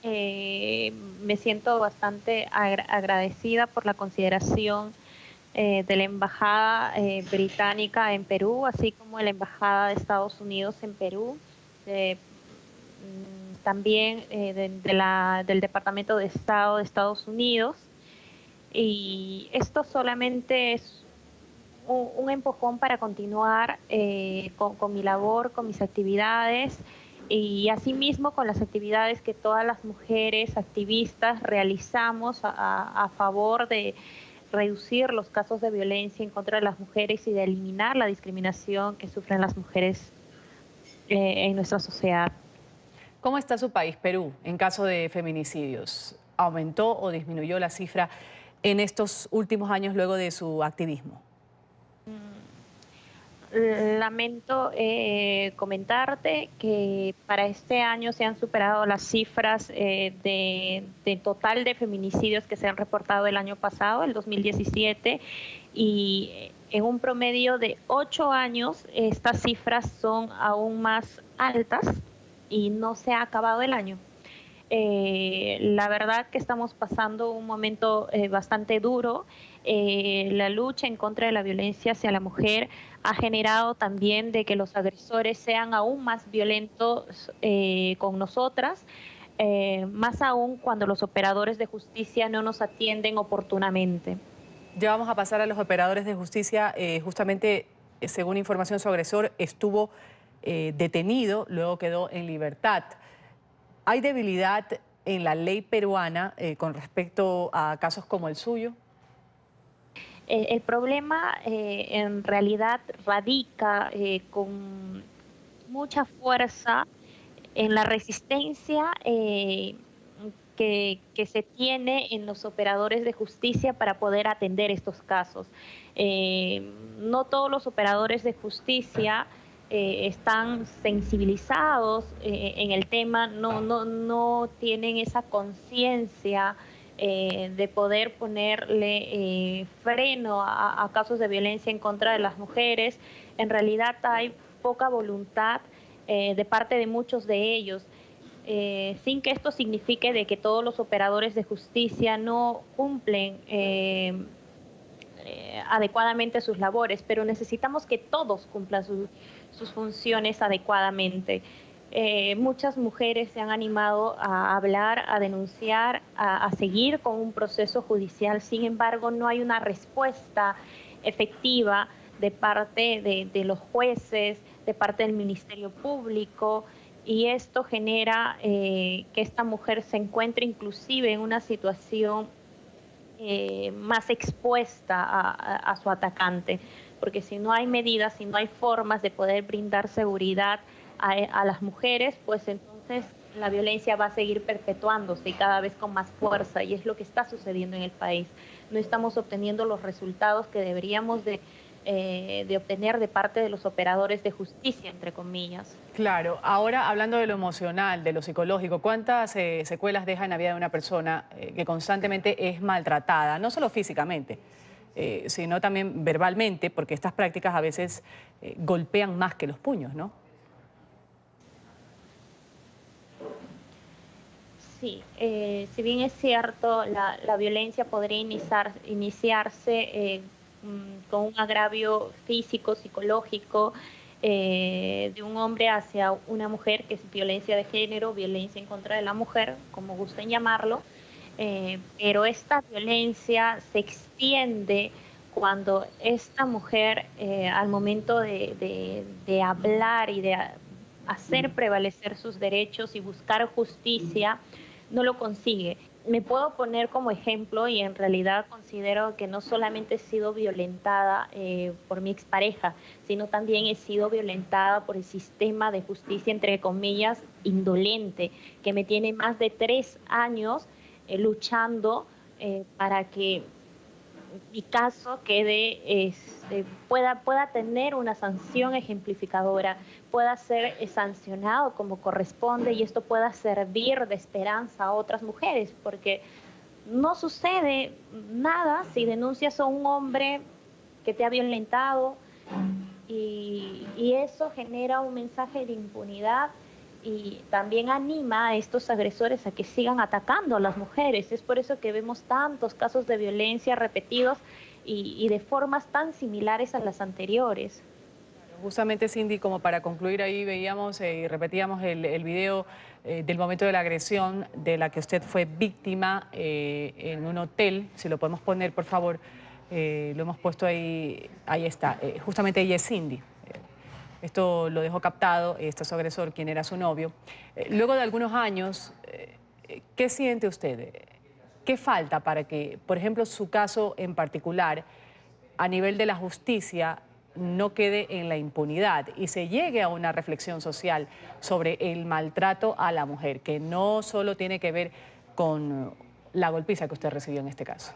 Me siento bastante agradecida por la consideración de la Embajada Británica en Perú, así como de la Embajada de Estados Unidos en Perú, también del Departamento de Estado de Estados Unidos. Y esto solamente es un empujón para continuar con mi labor, con mis actividades, y asimismo con las actividades que todas las mujeres activistas realizamos a favor de reducir los casos de violencia en contra de las mujeres y de eliminar la discriminación que sufren las mujeres en nuestra sociedad. ¿Cómo está su país, Perú, en caso de feminicidios? ¿Aumentó o disminuyó la cifra en estos últimos años luego de su activismo? Lamento comentarte que para este año se han superado las cifras de total de feminicidios que se han reportado el año pasado, el 2017, y en un promedio de 8 años estas cifras son aún más altas y no se ha acabado el año. La verdad que estamos pasando un momento bastante duro. La lucha en contra de la violencia hacia la mujer ha generado también de que los agresores sean aún más violentos con nosotras, más aún cuando los operadores de justicia no nos atienden oportunamente. Ya vamos a pasar a los operadores de justicia. Justamente, según información, su agresor estuvo detenido, luego quedó en libertad. ¿Hay debilidad en la ley peruana con respecto a casos como el suyo? El problema en realidad radica con mucha fuerza en la resistencia que se tiene en los operadores de justicia para poder atender estos casos. No todos los operadores de justicia están sensibilizados en el tema, no tienen esa conciencia de poder ponerle freno a casos de violencia en contra de las mujeres. En realidad hay poca voluntad de parte de muchos de ellos, sin que esto signifique de que todos los operadores de justicia no cumplen adecuadamente sus labores, pero necesitamos que todos cumplan sus funciones adecuadamente. Muchas mujeres se han animado a hablar, a denunciar, a seguir con un proceso judicial. Sin embargo, no hay una respuesta efectiva de parte de los jueces, de parte del Ministerio Público, y esto genera que esta mujer se encuentre inclusive en una situación más expuesta a su atacante, porque si no hay medidas, si no hay formas de poder brindar seguridad a las mujeres, pues entonces la violencia va a seguir perpetuándose y cada vez con más fuerza, y es lo que está sucediendo en el país. No estamos obteniendo los resultados que deberíamos de obtener de parte de los operadores de justicia, entre comillas. Claro, ahora hablando de lo emocional, de lo psicológico, ¿cuántas secuelas deja en la vida de una persona que constantemente es maltratada, no solo físicamente, sino también verbalmente, porque estas prácticas a veces golpean más que los puños, ¿no? Sí, si bien es cierto, la violencia podría iniciarse con un agravio físico, psicológico, de un hombre hacia una mujer, que es violencia de género, violencia en contra de la mujer, como gusten llamarlo, pero esta violencia se extiende cuando esta mujer, al momento de hablar y de hacer prevalecer sus derechos y buscar justicia, no lo consigue. Me puedo poner como ejemplo, y en realidad considero que no solamente he sido violentada por mi expareja, sino también he sido violentada por el sistema de justicia, entre comillas, indolente, que me tiene más de 3 años luchando para que mi caso quede, pueda tener una sanción ejemplificadora, pueda ser sancionado como corresponde, y esto pueda servir de esperanza a otras mujeres, porque no sucede nada si denuncias a un hombre que te ha violentado, y eso genera un mensaje de impunidad y también anima a estos agresores a que sigan atacando a las mujeres. Es por eso que vemos tantos casos de violencia repetidos y de formas tan similares a las anteriores. Justamente, Cindy, como para concluir, ahí veíamos y repetíamos el video del momento de la agresión de la que usted fue víctima en un hotel. Si lo podemos poner, por favor, lo hemos puesto ahí, ahí está. Justamente ella es Cindy. Esto lo dejó captado, este es su agresor, quien era su novio. Luego de algunos años, ¿qué siente usted? ¿Qué falta para que, por ejemplo, su caso en particular, a nivel de la justicia, no quede en la impunidad y se llegue a una reflexión social sobre el maltrato a la mujer, que no solo tiene que ver con la golpiza que usted recibió en este caso?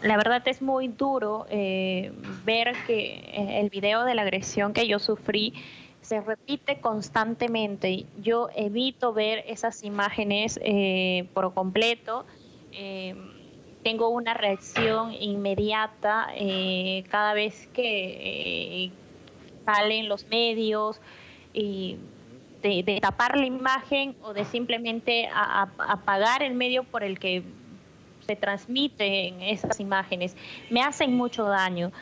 La verdad es muy duro ver que el video de la agresión que yo sufrí se repite constantemente. Yo evito ver esas imágenes por completo. Tengo una reacción inmediata cada vez que salen los medios y de tapar la imagen o de simplemente apagar el medio por el que se transmiten esas imágenes. Me hacen mucho daño.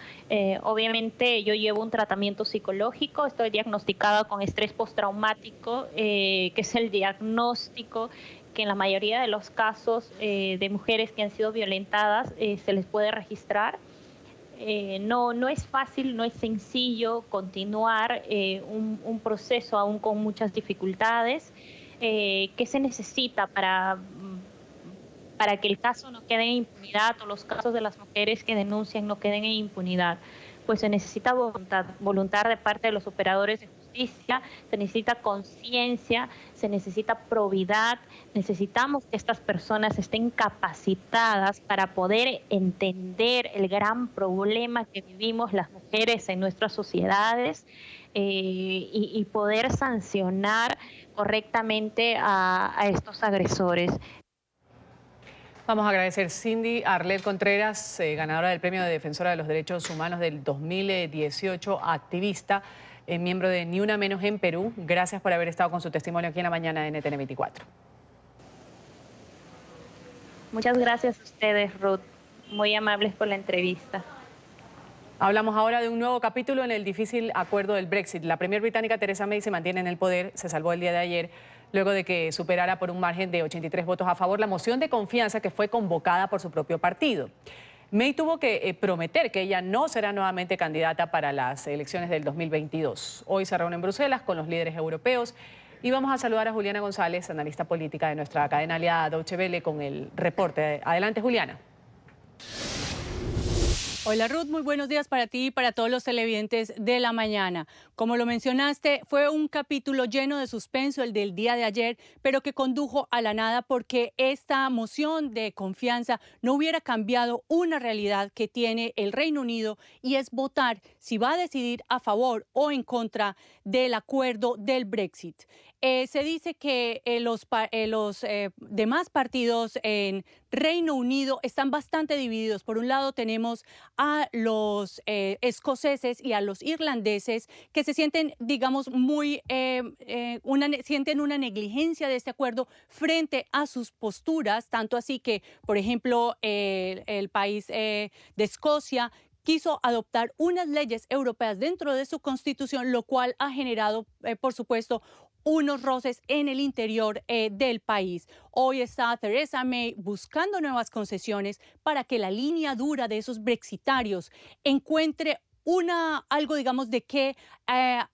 Obviamente yo llevo un tratamiento psicológico, estoy diagnosticada con estrés postraumático, que es el diagnóstico que en la mayoría de los casos de mujeres que han sido violentadas se les puede registrar. No es fácil, no es sencillo continuar un proceso aún con muchas dificultades. ¿Qué se necesita para que el caso no quede en impunidad, o los casos de las mujeres que denuncian no queden en impunidad? Pues se necesita voluntad de parte de los operadores de justicia, se necesita conciencia, se necesita probidad, necesitamos que estas personas estén capacitadas para poder entender el gran problema que vivimos las mujeres en nuestras sociedades y poder sancionar correctamente a estos agresores. Vamos a agradecer Cindy Arlet Contreras, ganadora del Premio de Defensora de los Derechos Humanos del 2018, activista, miembro de Ni Una Menos en Perú. Gracias por haber estado con su testimonio aquí en la mañana de NTN 24. Muchas gracias a ustedes, Ruth. Muy amables por la entrevista. Hablamos ahora de un nuevo capítulo en el difícil acuerdo del Brexit. La premier británica Theresa May se mantiene en el poder, se salvó el día de ayer, luego de que superara por un margen de 83 votos a favor la moción de confianza que fue convocada por su propio partido. May tuvo que prometer que ella no será nuevamente candidata para las elecciones del 2022. Hoy se reúne en Bruselas con los líderes europeos y vamos a saludar a Juliana González, analista política de nuestra cadena aliada Deutsche Welle, con el reporte. Adelante, Juliana. Hola Ruth, muy buenos días para ti y para todos los televidentes de la mañana. Como lo mencionaste, fue un capítulo lleno de suspenso el del día de ayer, pero que condujo a la nada porque esta moción de confianza no hubiera cambiado una realidad que tiene el Reino Unido, y es votar si va a decidir a favor o en contra del acuerdo del Brexit. Se dice que los demás partidos en Reino Unido están bastante divididos. Por un lado tenemos a los escoceses y a los irlandeses que se sienten, digamos, sienten una negligencia de este acuerdo frente a sus posturas, tanto así que, por ejemplo, el país de Escocia quiso adoptar unas leyes europeas dentro de su constitución, lo cual ha generado, por supuesto, unos roces en el interior del país. Hoy está Theresa May buscando nuevas concesiones para que la línea dura de esos brexitarios encuentre algo, digamos, de qué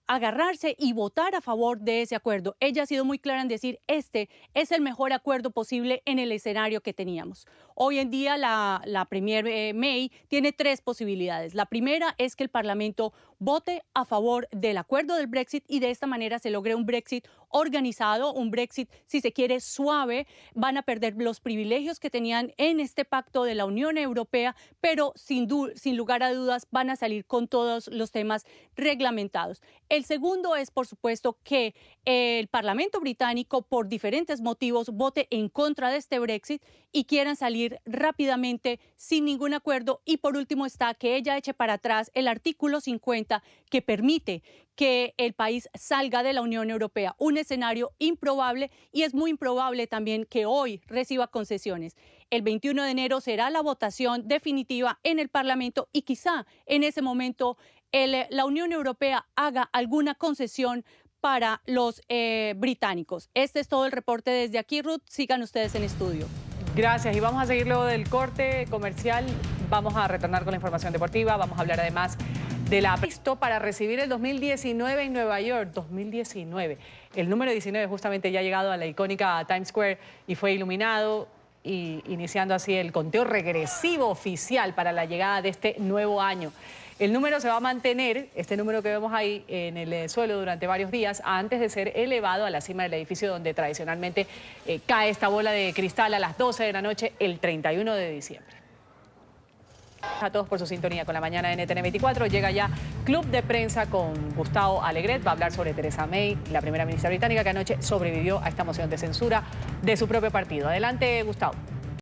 agarrarse y votar a favor de ese acuerdo. Ella ha sido muy clara en decir, este es el mejor acuerdo posible en el escenario que teníamos. Hoy en día la premier May tiene tres posibilidades. La primera es que el Parlamento vote a favor del acuerdo del Brexit y de esta manera se logre un Brexit organizado, un Brexit, si se quiere, suave. Van a perder los privilegios que tenían en este pacto de la Unión Europea, pero sin lugar a dudas van a salir con todos los temas reglamentados. El segundo es, por supuesto, que el Parlamento británico, por diferentes motivos, vote en contra de este Brexit y quieran salir rápidamente sin ningún acuerdo. Y por último está que ella eche para atrás el artículo 50 que permite que el país salga de la Unión Europea. Un escenario improbable, y es muy improbable también que hoy reciba concesiones. El 21 de enero será la votación definitiva en el Parlamento y quizá en ese momento la Unión Europea haga alguna concesión para los británicos. Este es todo el reporte desde aquí, Ruth. Sigan ustedes en estudio. Gracias, y vamos a seguir luego del corte comercial. Vamos a retornar con la información deportiva. Vamos a hablar además de la pista para recibir el 2019 en Nueva York. 2019. El número 19 justamente ya ha llegado a la icónica Times Square y fue iluminado, y iniciando así el conteo regresivo oficial para la llegada de este nuevo año. El número se va a mantener, este número que vemos ahí, en el suelo durante varios días antes de ser elevado a la cima del edificio donde tradicionalmente cae esta bola de cristal a las 12 de la noche el 31 de diciembre. A todos por su sintonía con la mañana de NTN 24. Llega ya Club de Prensa con Gustavo Alegret. Va a hablar sobre Theresa May, la primera ministra británica que anoche sobrevivió a esta moción de censura de su propio partido. Adelante, Gustavo.